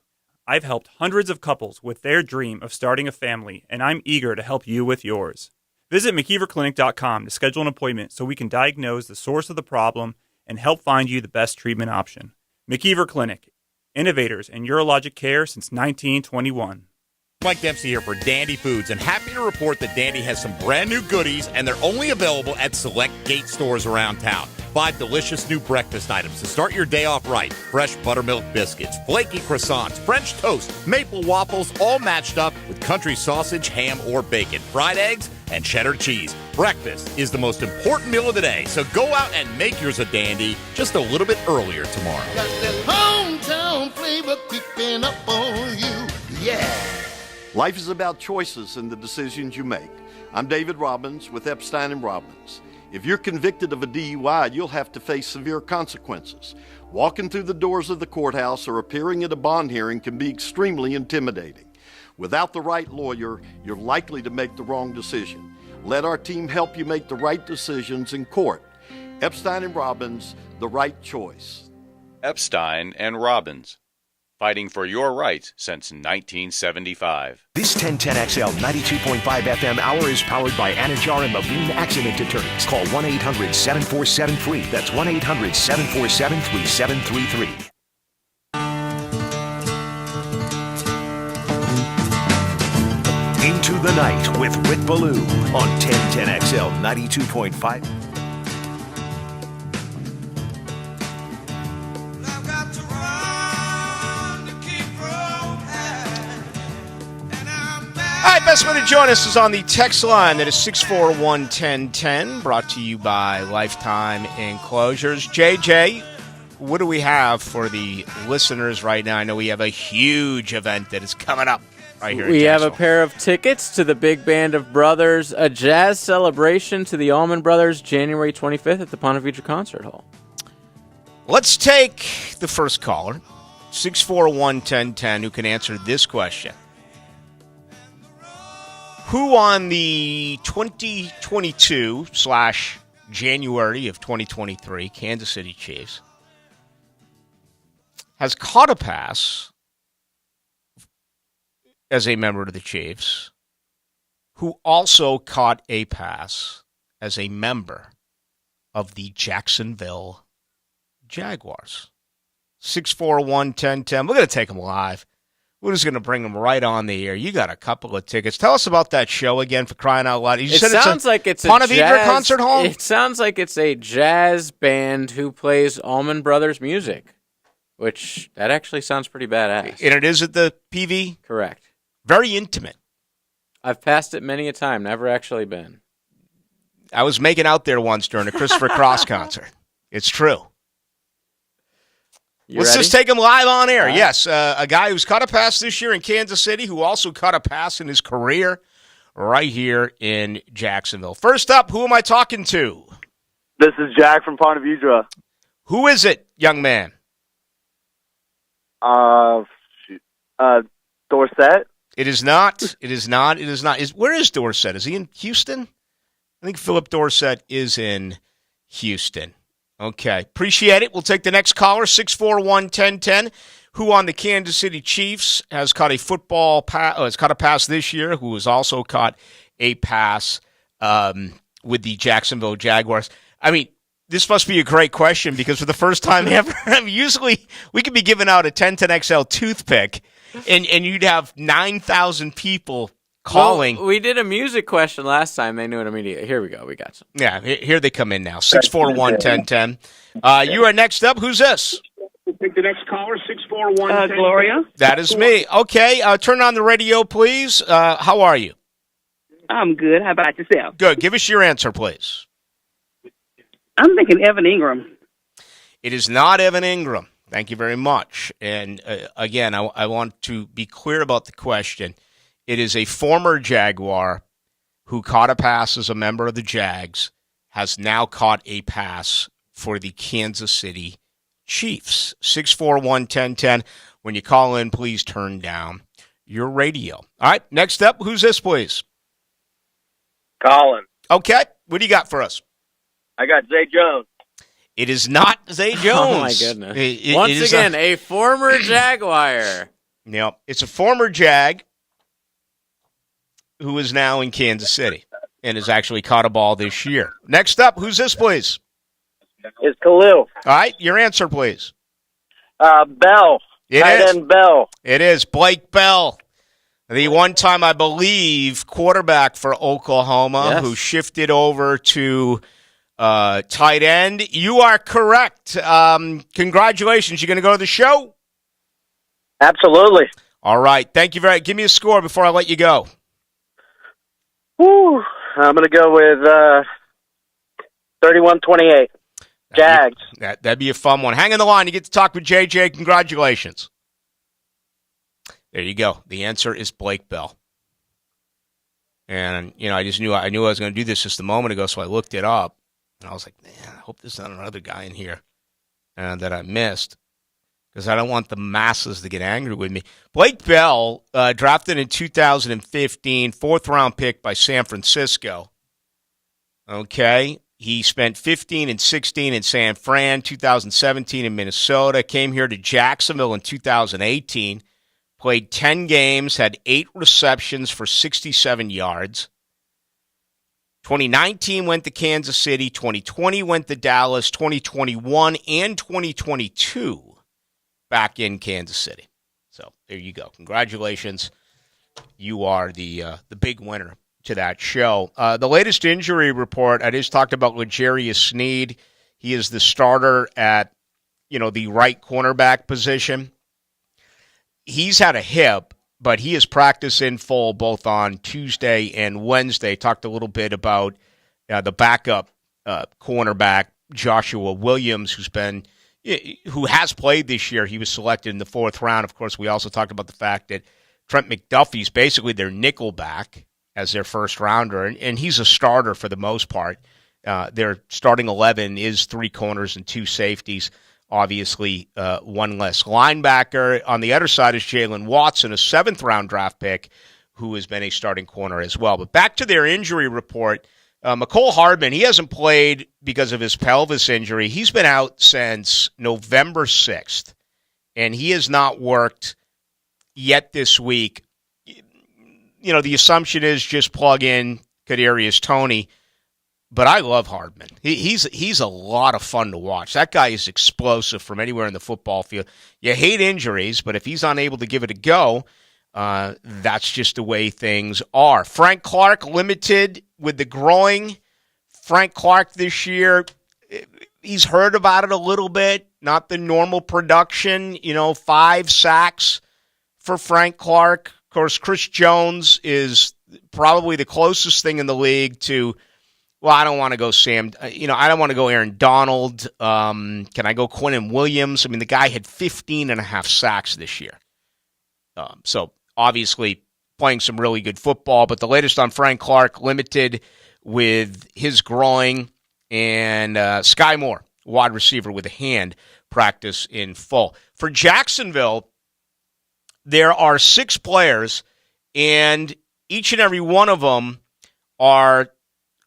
I've helped hundreds of couples with their dream of starting a family, and I'm eager to help you with yours. Visit McKeeverClinic.com to schedule an appointment so we can diagnose the source of the problem and help find you the best treatment option. McKeever Clinic, innovators in urologic care since 1921. Mike Dempsey here for Dandy Foods, and happy to report that Dandy has some brand new goodies, and they're only available at select Gate stores around town. 5 delicious new breakfast items to start your day off right. Fresh buttermilk biscuits, flaky croissants, French toast, maple waffles, all matched up with country sausage, ham, or bacon, fried eggs, and cheddar cheese. Breakfast is the most important meal of the day, so go out and make yours a dandy just a little bit earlier tomorrow. Got that hometown flavor creeping up on you. Yeah. Life is about choices and the decisions you make. I'm David Robbins with Epstein and Robbins. If you're convicted of a DUI, you'll have to face severe consequences. Walking through the doors of the courthouse or appearing at a bond hearing can be extremely intimidating. Without the right lawyer, you're likely to make the wrong decision. Let our team help you make the right decisions in court. Epstein and Robbins, the right choice. Epstein and Robbins, fighting for your rights since 1975. This 1010XL 92.5 FM hour is powered by Anajar and Levine Accident Attorneys. Call 1-800-747-FREE. That's 1-800-747-3733. Into the Night with Rick Ballou on 1010XL 92.5. All right, best way to join us is on the text line. That is 641-1010, brought to you by Lifetime Enclosures. JJ, what do we have for the listeners right now? I know we have a huge event that is coming up right here. We have a pair of tickets to the Big Band of Brothers, a jazz celebration to the Allman Brothers, January 25th at the Ponte Vedra Concert Hall. Let's take the first caller, 641-1010, who can answer this question. Who on the 2022/January of 2023 Kansas City Chiefs has caught a pass as a member of the Chiefs, who also caught a pass as a member of the Jacksonville Jaguars? 641-1010. We're going to take them live. We're just going to bring them right on the air. You got a couple of tickets. Tell us about that show again, for crying out loud. You said sounds like it's a Ponte Vedra jazz Concert Hall? It sounds like it's a jazz band who plays Allman Brothers music, which that actually sounds pretty badass. And it is at the PV? Correct. Very intimate. I've passed it many a time, never actually been. I was making out there once during a Christopher Cross concert. It's true. Let's just take him live on air. Right. Yes, a guy who's caught a pass this year in Kansas City, who also caught a pass in his career right here in Jacksonville. First up, who am I talking to? This is Jack from Ponte Vedra. Who is it, young man? Dorsett? It is not. It is not. It is not. Where is Dorsett? Is he in Houston? I think Philip Dorsett is in Houston. Okay. Appreciate it. We'll take the next caller, 641-1010, who on the Kansas City Chiefs has caught a has caught a pass this year, who has also caught a pass with the Jacksonville Jaguars. I mean, this must be a great question, because for the first time ever, usually we could be giving out a 1010XL toothpick, and you'd have 9,000 people calling. Well, we did a music question last time. They knew it immediately. Here we go. We got some. Yeah, here they come in now. 641-1010. You are next up. Who's this? Take the next caller, 641. Gloria. That is me. Okay, turn on the radio, please. How are you? I'm good. How about yourself? Good. Give us your answer, please. I'm thinking Evan Ingram. It is not Evan Ingram. Thank you very much. And again, I want to be clear about the question. It is a former Jaguar who caught a pass as a member of the Jags, has now caught a pass for the Kansas City Chiefs. 641-1010. When you call in, please turn down your radio. All right, next up, who's this, please? Colin. Okay, what do you got for us? I got Zay Jones. It is not Zay Jones. Oh, my goodness. Once again, a former Jaguar. Yep, it's a former Jag who is now in Kansas City and has actually caught a ball this year. Next up, who's this, please? It's Khalil. All right, your answer, please. Bell. It Tight is. end Bell. It is Blake Bell. The one-time, I believe, quarterback for Oklahoma, Yes. who shifted over to tight end. You are correct. Congratulations. You going to go to the show? Absolutely. All right. Thank you very much. Give me a score before I let you go. Whew. I'm going to go with 31-28. Jags. That'd be a fun one. Hang on the line. You get to talk with JJ. Congratulations. There you go. The answer is Blake Bell. And, I knew I was going to do this just a moment ago, so I looked it up. And I was like, man, I hope there's not another guy in here that I missed, because I don't want the masses to get angry with me. Blake Bell, drafted in 2015, fourth-round pick by San Francisco. Okay. He spent 15 and 16 in San Fran, 2017 in Minnesota, came here to Jacksonville in 2018, played 10 games, had 8 receptions for 67 yards. 2019 went to Kansas City, 2020 went to Dallas, 2021 and 2022 back in Kansas City. So there you go. Congratulations. You are the big winner to that show. The latest injury report, I just talked about L'Jarius Sneed. He is the starter at, the right cornerback position. He's had a hip, but he has practiced in full both on Tuesday and Wednesday. Talked a little bit about the backup cornerback, Joshua Williams, who has played this year. He was selected in the 4th round. Of course, we also talked about the fact that Trent McDuffie's basically their nickel back as their first rounder, and he's a starter for the most part. Their starting 11 is 3 corners and 2 safeties. Obviously, one less linebacker. On the other side is Jalen Watson, a 7th-round draft pick, who has been a starting corner as well. But back to their injury report, Mecole Hardman, he hasn't played because of his pelvis injury. He's been out since November 6th, and he has not worked yet this week. The assumption is just plug in Kadarius Toney, but I love Hardman. He's a lot of fun to watch. That guy is explosive from anywhere in the football field. You hate injuries, but if he's unable to give it a go, that's just the way things are. Frank Clark limited with the groin. Frank Clark this year, he's heard about it a little bit, not the normal production, 5 sacks for Frank Clark. Of course, Chris Jones is probably the closest thing in the league to, well, I don't want to go I don't want to go Aaron Donald. Can I go Quinnen Williams? I mean, the guy had 15.5 sacks this year. So obviously playing some really good football, but the latest on Frank Clark, limited with his groin, and Sky Moore, wide receiver with a hand, practice in full. For Jacksonville, there are 6 players, and each and every one of them are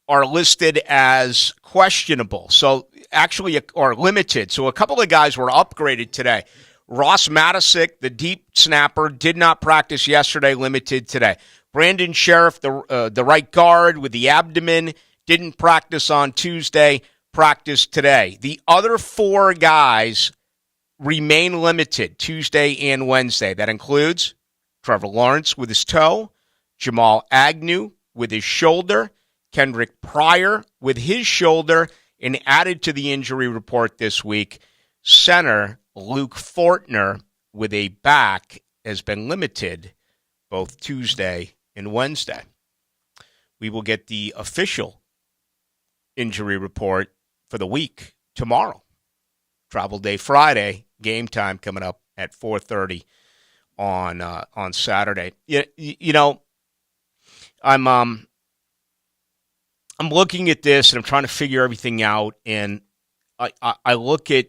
listed as questionable. So actually, or limited. So a couple of guys were upgraded today. Ross Matisic, the deep snapper, did not practice yesterday, limited today. Brandon Sheriff, the right guard with the abdomen, didn't practice on Tuesday, practiced today. The other 4 guys remain limited Tuesday and Wednesday. That includes Trevor Lawrence with his toe, Jamal Agnew with his shoulder, Kendrick Pryor with his shoulder, and added to the injury report this week, center Luke Fortner with a back has been limited both Tuesday and Wednesday. We will get the official injury report for the week tomorrow. Travel day Friday, game time coming up at 4:30 on Saturday. I'm looking at this and I'm trying to figure everything out, and I look at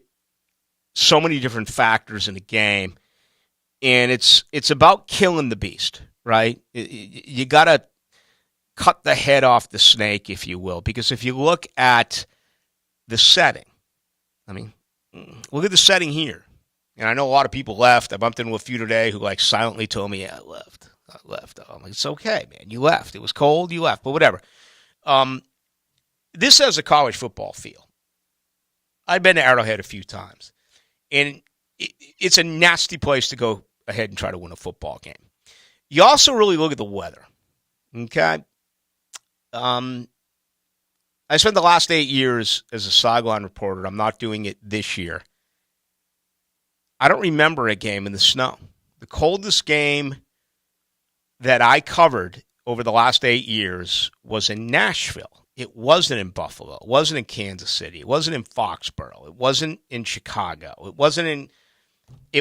so many different factors in the game, and it's about killing the beast, right? You got to cut the head off the snake, if you will, because if you look at the setting, I mean, look at the setting here. And I know a lot of people left. I bumped into a few today who silently told me, yeah, I left. I'm like, it's okay, man. You left. It was cold. You left, but whatever. This has a college football feel. I've been to Arrowhead a few times, and it's a nasty place to go ahead and try to win a football game. You also really look at the weather, okay? I spent the last 8 years as a sideline reporter. I'm not doing it this year. I don't remember a game in the snow. The coldest game that I covered over the last 8 years was in Nashville. It wasn't in Buffalo. It wasn't in Kansas City. It wasn't in Foxborough. It wasn't in Chicago. It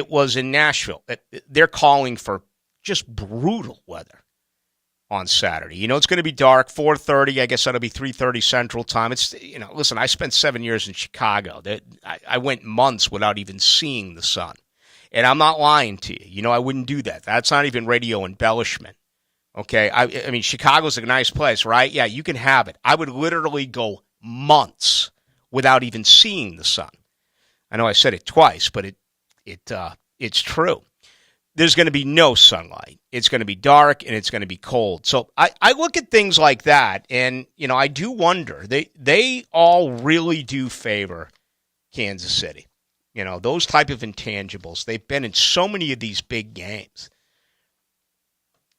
was in Nashville. They're calling for just brutal weather on Saturday. You know, it's going to be dark, 4:30. I guess that'll be 3:30 Central Time. It's, you know, listen, I spent 7 years in Chicago. I went months without even seeing the sun. And I'm not lying to you. You know, I wouldn't do that. That's not even radio embellishment. Okay? I mean, Chicago's a nice place, right? Yeah, you can have it. I would literally go months without even seeing the sun. I know I said it twice, but it's true. There's going to be no sunlight. It's going to be dark, and it's going to be cold. So I look at things like that, and, you know, I do wonder. They all really do favor Kansas City. You know, those type of intangibles. They've been in so many of these big games.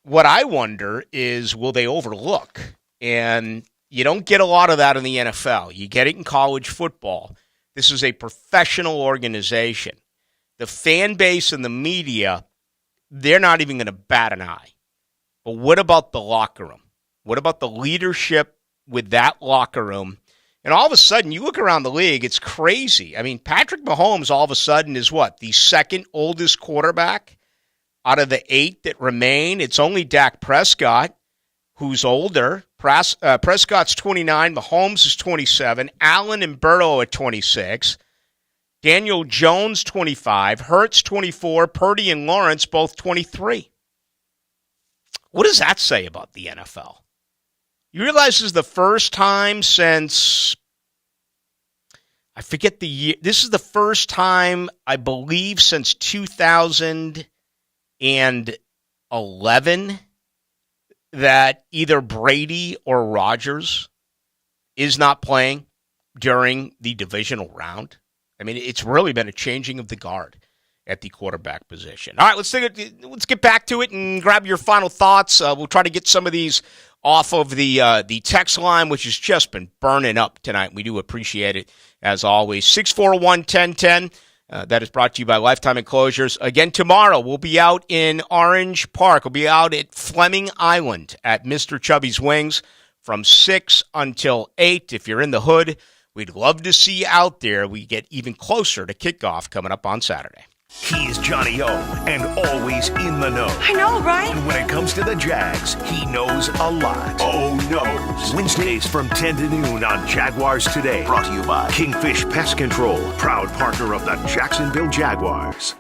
What I wonder is, will they overlook? And you don't get a lot of that in the NFL. You get it in college football. This is a professional organization. The fan base and the media, they're not even going to bat an eye. But what about the locker room? What about the leadership with that locker room? And all of a sudden, you look around the league, it's crazy. I mean, Patrick Mahomes all of a sudden is what? The second oldest quarterback out of the 8 that remain. It's only Dak Prescott who's older. Prescott's 29, Mahomes is 27, Allen and Burrow at 26, Daniel Jones 25, Hurts 24, Purdy and Lawrence both 23. What does that say about the NFL? You realize this is the first time since, I forget the year, this is the first time, I believe, since 2011 that either Brady or Rodgers is not playing during the divisional round. I mean, it's really been a changing of the guard at the quarterback position. All right, let's get back to it and grab your final thoughts. We'll try to get some of these off of the text line, which has just been burning up tonight. We do appreciate it, as always. 641-1010. That is brought to you by Lifetime Enclosures. Again, tomorrow we'll be out in Orange Park. We'll be out at Fleming Island at Mr. Chubby's Wings from 6 until 8. If you're in the hood, we'd love to see you out there. We get even closer to kickoff coming up on Saturday. He's Johnny O, and always in the know. I know, right? And when it comes to the Jags, he knows a lot. Oh, knows. Wednesdays from 10 to noon on Jaguars Today. Brought to you by Kingfish Pest Control, proud partner of the Jacksonville Jaguars.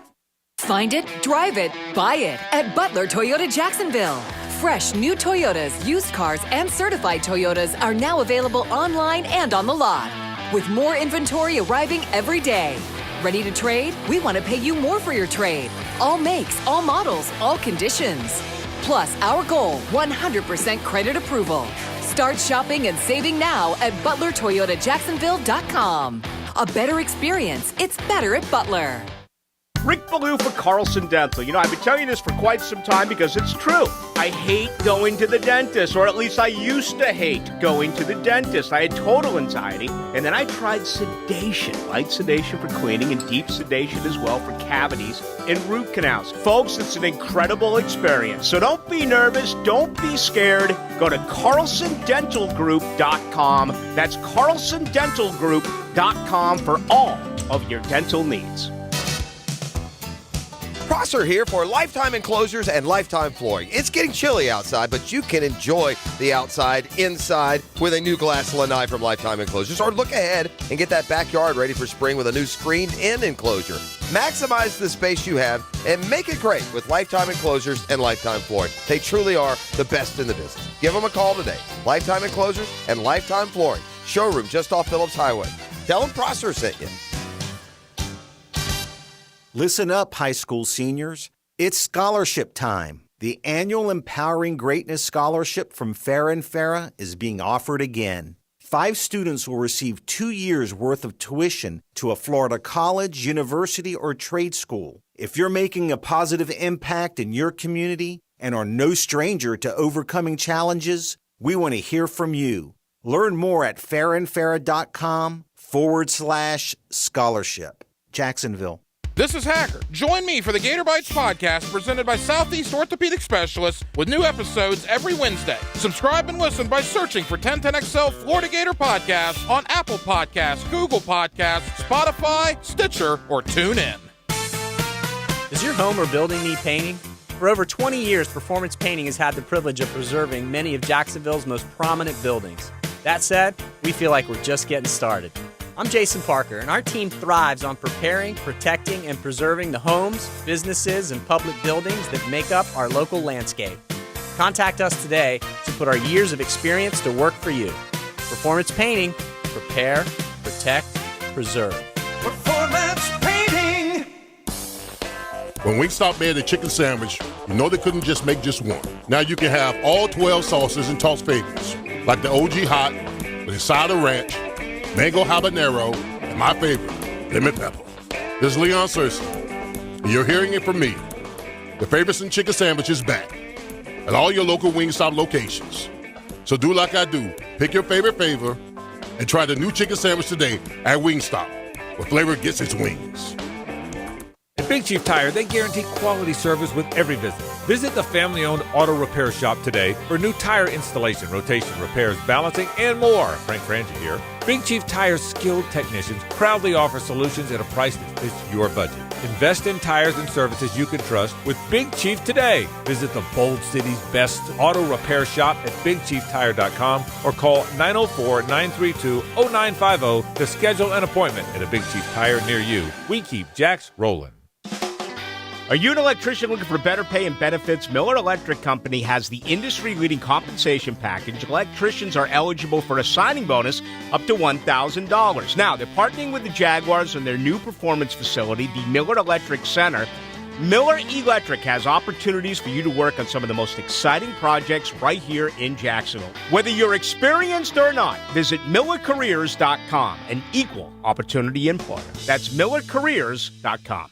Find it, drive it, buy it at Butler Toyota Jacksonville. Fresh new Toyotas, used cars, and certified Toyotas are now available online and on the lot, with more inventory arriving every day. Ready to trade? We want to pay you more for your trade. All makes, all models, all conditions. Plus, our goal, 100% credit approval. Start shopping and saving now at ButlerToyotaJacksonville.com. A better experience. It's better at Butler. Rick Ballou for Carlson Dental. You know, I've been telling you this for quite some time because it's true. I hate going to the dentist, or at least I used to hate going to the dentist. I had total anxiety, and then I tried sedation, light sedation for cleaning and deep sedation as well for cavities and root canals. Folks, it's an incredible experience. So don't be nervous. Don't be scared. Go to CarlsonDentalGroup.com. That's CarlsonDentalGroup.com for all of your dental needs. Prosser here for Lifetime Enclosures and Lifetime Flooring. It's getting chilly outside, but you can enjoy the outside inside with a new glass lanai from Lifetime Enclosures, or look ahead and get that backyard ready for spring with a new screened-in enclosure. Maximize the space you have and make it great with Lifetime Enclosures and Lifetime Flooring. They truly are the best in the business. Give them a call today. Lifetime Enclosures and Lifetime Flooring. Showroom just off Phillips Highway. Tell them Prosser sent you. Listen up, high school seniors. It's scholarship time. The annual Empowering Greatness Scholarship from Farah and Farah is being offered again. 5 students will receive 2 years' worth of tuition to a Florida college, university, or trade school. If you're making a positive impact in your community and are no stranger to overcoming challenges, we want to hear from you. Learn more at farandfarah.com/scholarship. Jacksonville. This is Hacker. Join me for the Gator Bites podcast presented by Southeast Orthopedic Specialists with new episodes every Wednesday. Subscribe and listen by searching for 1010XL Florida Gator Podcast on Apple Podcasts, Google Podcasts, Spotify, Stitcher, or TuneIn. Does your home or building need painting? For over 20 years, Performance Painting has had the privilege of preserving many of Jacksonville's most prominent buildings. That said, we feel like we're just getting started. I'm Jason Parker, and our team thrives on preparing, protecting, and preserving the homes, businesses, and public buildings that make up our local landscape. Contact us today to put our years of experience to work for you. Performance Painting. Prepare, protect, preserve. Performance Painting! When Wingstop made the chicken sandwich, you know they couldn't just make just one. Now you can have all 12 sauces and toss favorites, like the OG Hot, with a side of ranch, mango habanero, and my favorite, lemon pepper. This is Leon Searcy, and you're hearing it from me. The Favorites and Chicken Sandwich is back at all your local Wingstop locations. So do like I do. Pick your favorite flavor and try the new chicken sandwich today at Wingstop, where flavor gets its wings. At Big Chief Tire, they guarantee quality service with every visit. Visit the family-owned auto repair shop today for new tire installation, rotation, repairs, balancing, and more. Frank Frangie here. Big Chief Tire's skilled technicians proudly offer solutions at a price that fits your budget. Invest in tires and services you can trust with Big Chief today. Visit the Bold City's best auto repair shop at BigChiefTire.com or call 904-932-0950 to schedule an appointment at a Big Chief Tire near you. We keep Jacks rolling. Are you an electrician looking for better pay and benefits? Miller Electric Company has the industry-leading compensation package. Electricians are eligible for a signing bonus up to $1,000. Now, they're partnering with the Jaguars in their new performance facility, the Miller Electric Center. Miller Electric has opportunities for you to work on some of the most exciting projects right here in Jacksonville. Whether you're experienced or not, visit MillerCareers.com, an equal opportunity employer. That's MillerCareers.com.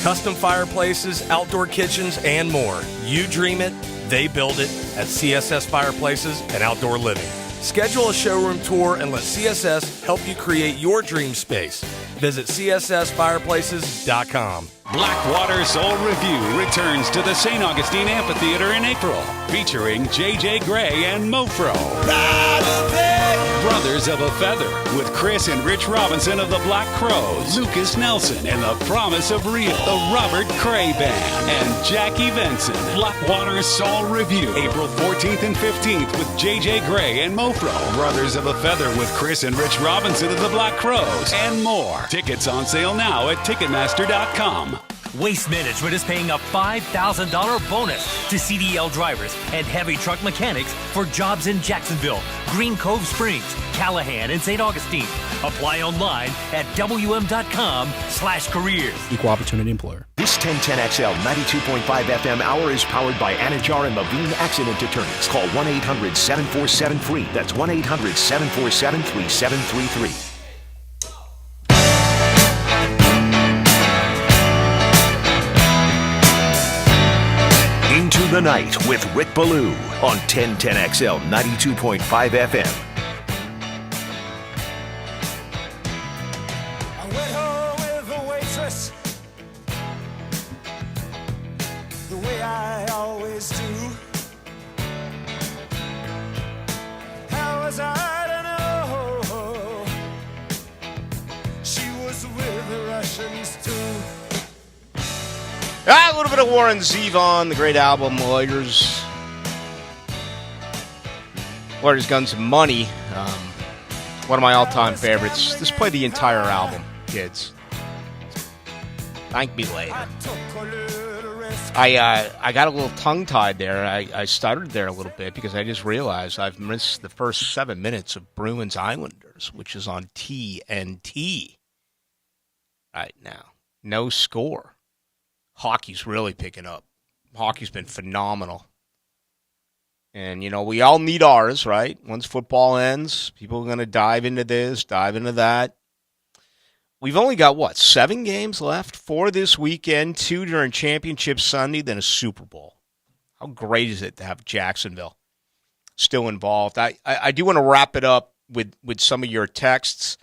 Custom fireplaces, outdoor kitchens, and more. You dream it, they build it at CSS Fireplaces and Outdoor Living. Schedule a showroom tour and let CSS help you create your dream space. Visit CSSFireplaces.com. Blackwater Soul Review returns to the St. Augustine Amphitheater in April, featuring J.J. Gray and Mofro. Brothers of a Feather, with Chris and Rich Robinson of the Black Crows, Lucas Nelson and the Promise of Real, the Robert Cray Band, and Jackie Benson. Blackwater Soul Review, April 14th and 15th with J.J. Gray and Mofro. Brothers of a Feather with Chris and Rich Robinson of the Black Crows, and more. Tickets on sale now at Ticketmaster.com. Waste Management is paying a $5,000 bonus to CDL drivers and heavy truck mechanics for jobs in Jacksonville, Green Cove Springs, Callahan, and St. Augustine. Apply online at WM.com/careers. Equal opportunity employer. This 1010XL 92.5 FM hour is powered by Anajar and Levine Accident Attorneys. Call 1-800-747-FREE. That's 1-800-747-3733. Into the Night with Rick Ballou on 1010XL 92.5 FM. I went home with a waitress the way I always do. How was I to know she was with the Russians too? A little bit of Warren Zevon, the great album, Lawyers, Guns, and Money. One of my all-time favorites. Just play the entire album, kids. Thank me later. I got a little tongue-tied there. I stuttered there a little bit because I just realized I've missed the first 7 minutes of Bruins Islanders, which is on TNT right now. No score. Hockey's really picking up. Hockey's been phenomenal. And, you know, we all need ours, right? Once football ends, people are going to dive into this, dive into that. We've only got, 7 games left? 4 this weekend, 2 during Championship Sunday, then a Super Bowl. How great is it to have Jacksonville still involved? I do want to wrap it up with some of your texts,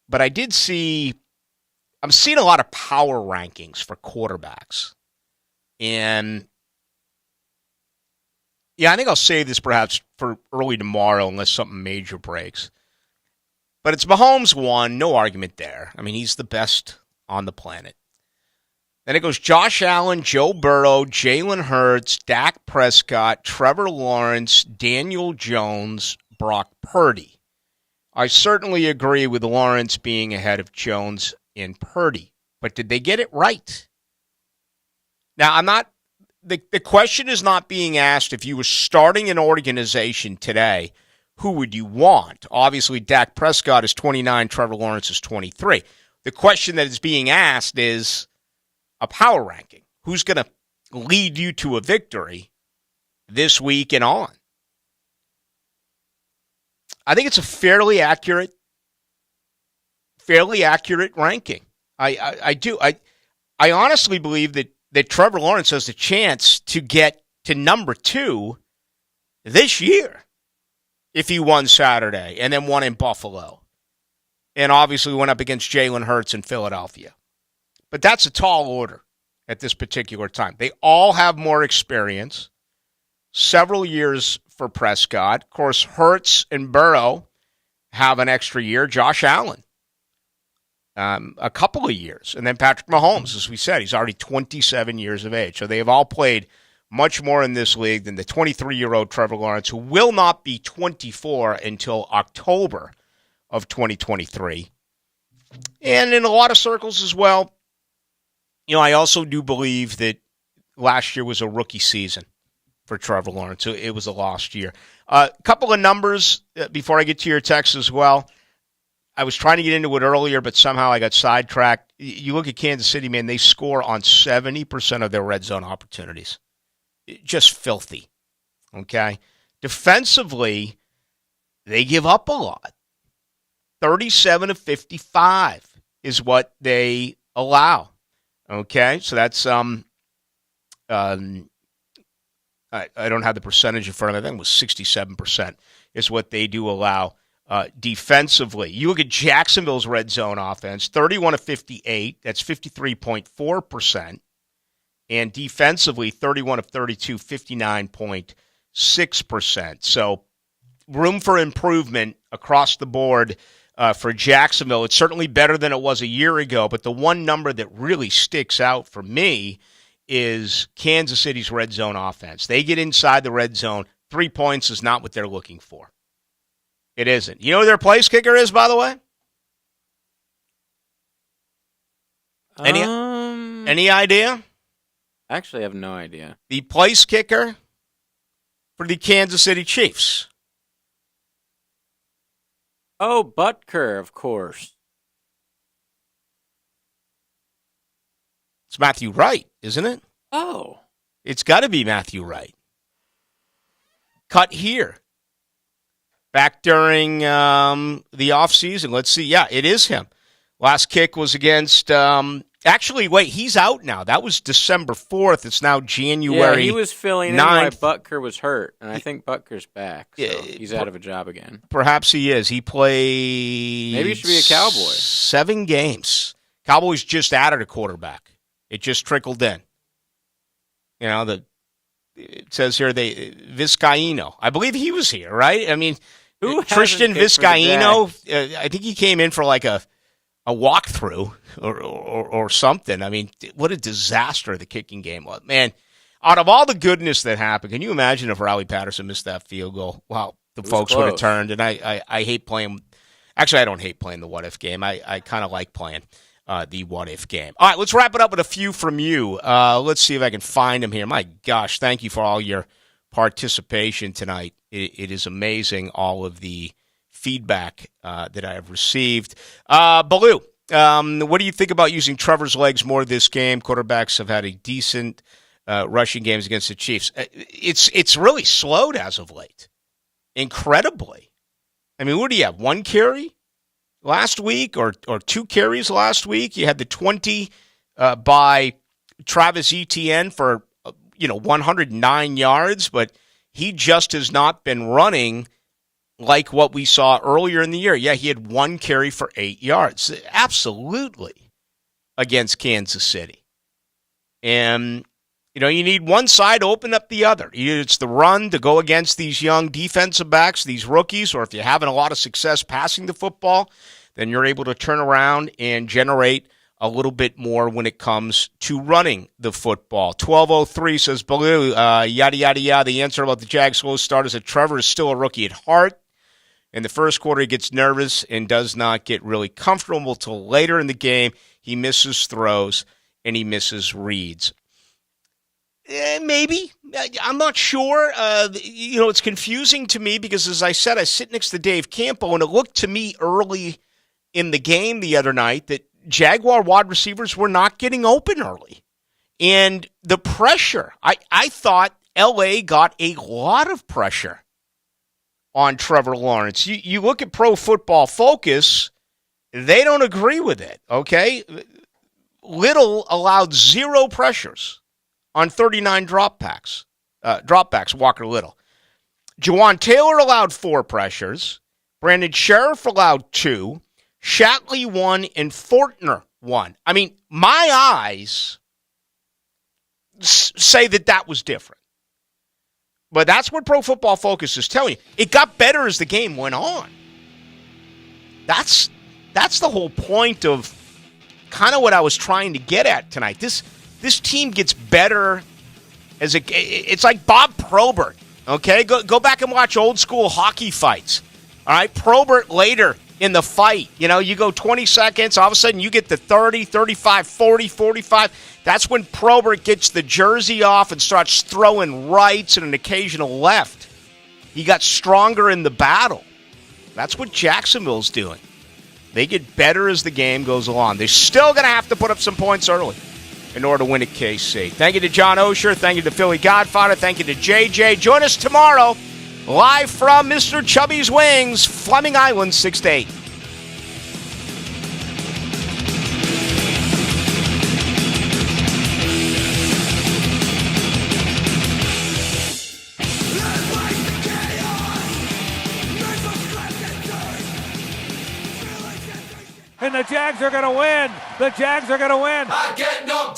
but I did see I'm seeing a lot of power rankings for quarterbacks. And, yeah, I think I'll save this perhaps for early tomorrow unless something major breaks. But it's Mahomes 1, no argument there. I mean, he's the best on the planet. Then it goes Josh Allen, Joe Burrow, Jalen Hurts, Dak Prescott, Trevor Lawrence, Daniel Jones, Brock Purdy. I certainly agree with Lawrence being ahead of Jones and Purdy. But did they get it right? Now, the question is not being asked if you were starting an organization today, who would you want? Obviously, Dak Prescott is 29, Trevor Lawrence is 23. The question that is being asked is a power ranking. Who's going to lead you to a victory this week and on? I think it's a fairly accurate ranking. I do. I honestly believe that Trevor Lawrence has the chance to get to number 2 this year if he won Saturday and then won in Buffalo. And obviously went up against Jalen Hurts in Philadelphia. But that's a tall order at this particular time. They all have more experience. Several years for Prescott. Of course, Hurts and Burrow have an extra year. Josh Allen, a couple of years. And then Patrick Mahomes, as we said, he's already 27 years of age. So they have all played much more in this league than the 23-year-old Trevor Lawrence, who will not be 24 until October of 2023. And in a lot of circles as well, I also do believe that last year was a rookie season for Trevor Lawrence. So it was a lost year. A couple of numbers before I get to your text as well. I was trying to get into it earlier, but somehow I got sidetracked. You look at Kansas City, man, they score on 70% of their red zone opportunities. Just filthy. Okay? Defensively, they give up a lot. 37 of 55 is what they allow. Okay? So that's I don't have the percentage in front of me. I think it was 67% is what they do allow defensively. You look at Jacksonville's red zone offense, 31 of 58. That's 53.4%. And defensively, 31 of 32, 59.6%. So room for improvement across the board for Jacksonville. It's certainly better than it was a year ago, but the one number that really sticks out for me is Kansas City's red zone offense. They get inside the red zone. 3 points is not what they're looking for. It isn't. You know who their place kicker is, by the way? Any idea? Actually, I have no idea. The place kicker for the Kansas City Chiefs. Oh, Butker, of course. It's Matthew Wright, isn't it? Oh. It's got to be Matthew Wright. Cut here. Back during the offseason. Let's see. Yeah, it is him. Last kick was against... actually, wait, he's out now. That was December 4th. It's now January 9th. Yeah, he was filling in while Butker was hurt, and I think Butker's back, so he's out of a job again. Perhaps he is. He played... Maybe he should be a Cowboy. 7 games. Cowboys just added a quarterback. It just trickled in. You know, it says here Vizcaino. I believe he was here, right? I mean, Christian Vizcaino, I think he came in for like a walkthrough or something. I mean, what a disaster the kicking game was. Man, out of all the goodness that happened, can you imagine if Riley Patterson missed that field goal? Wow, the folks would have turned. And I hate playing. Actually, I don't hate playing the what-if game. I kind of like playing the what-if game. All right, let's wrap it up with a few from you. Let's see if I can find them here. My gosh, thank you for all your participation tonight. It is amazing, all of the feedback that I have received. Ballou, what do you think about using Trevor's legs more this game? Quarterbacks have had a decent rushing games against the Chiefs. It's really slowed as of late. Incredibly. I mean, what do you have, 1 carry last week or 2 carries last week? You had the 20 by Travis Etienne for 109 yards, but he just has not been running like what we saw earlier in the year. Yeah, he had 1 carry for 8 yards. Absolutely. against Kansas City. And, you need one side to open up the other. Either it's the run to go against these young defensive backs, these rookies, or if you're having a lot of success passing the football, then you're able to turn around and generate a little bit more when it comes to running the football. 1203 says, Ballou, yada, yada, yada. The answer about the Jags' slow start is that Trevor is still a rookie at heart. In the first quarter, he gets nervous and does not get really comfortable till later in the game. He misses throws and he misses reads. Maybe. I'm not sure. It's confusing to me because, as I said, I sit next to Dave Campo, and it looked to me early in the game the other night that Jaguar wide receivers were not getting open early. And the pressure, I thought L.A. got a lot of pressure on Trevor Lawrence. You look at Pro Football Focus, they don't agree with it, okay? Little allowed 0 pressures on 39 dropbacks, Walker Little. Jawan Taylor allowed 4 pressures. Brandon Sheriff allowed 2. Shatley 1 and Fortner 1. I mean, my eyes say that was different. But that's what Pro Football Focus is telling you. It got better as the game went on. That's the whole point of kind of what I was trying to get at tonight. This team gets better as it's like Bob Probert, okay? Go back and watch old school hockey fights. All right, Probert later in the fight, you go 20 seconds, all of a sudden you get to 30, 35, 40, 45. That's when Probert gets the jersey off and starts throwing rights and an occasional left. He got stronger in the battle. That's what Jacksonville's doing. They get better as the game goes along. They're still going to have to put up some points early in order to win at KC. Thank you to John Osher. Thank you to Philly Godfather. Thank you to JJ. Join us tomorrow, live from Mr. Chubby's Wings, Fleming Island, 6 to 8. And the Jags are going to win. The Jags are going to win. I get no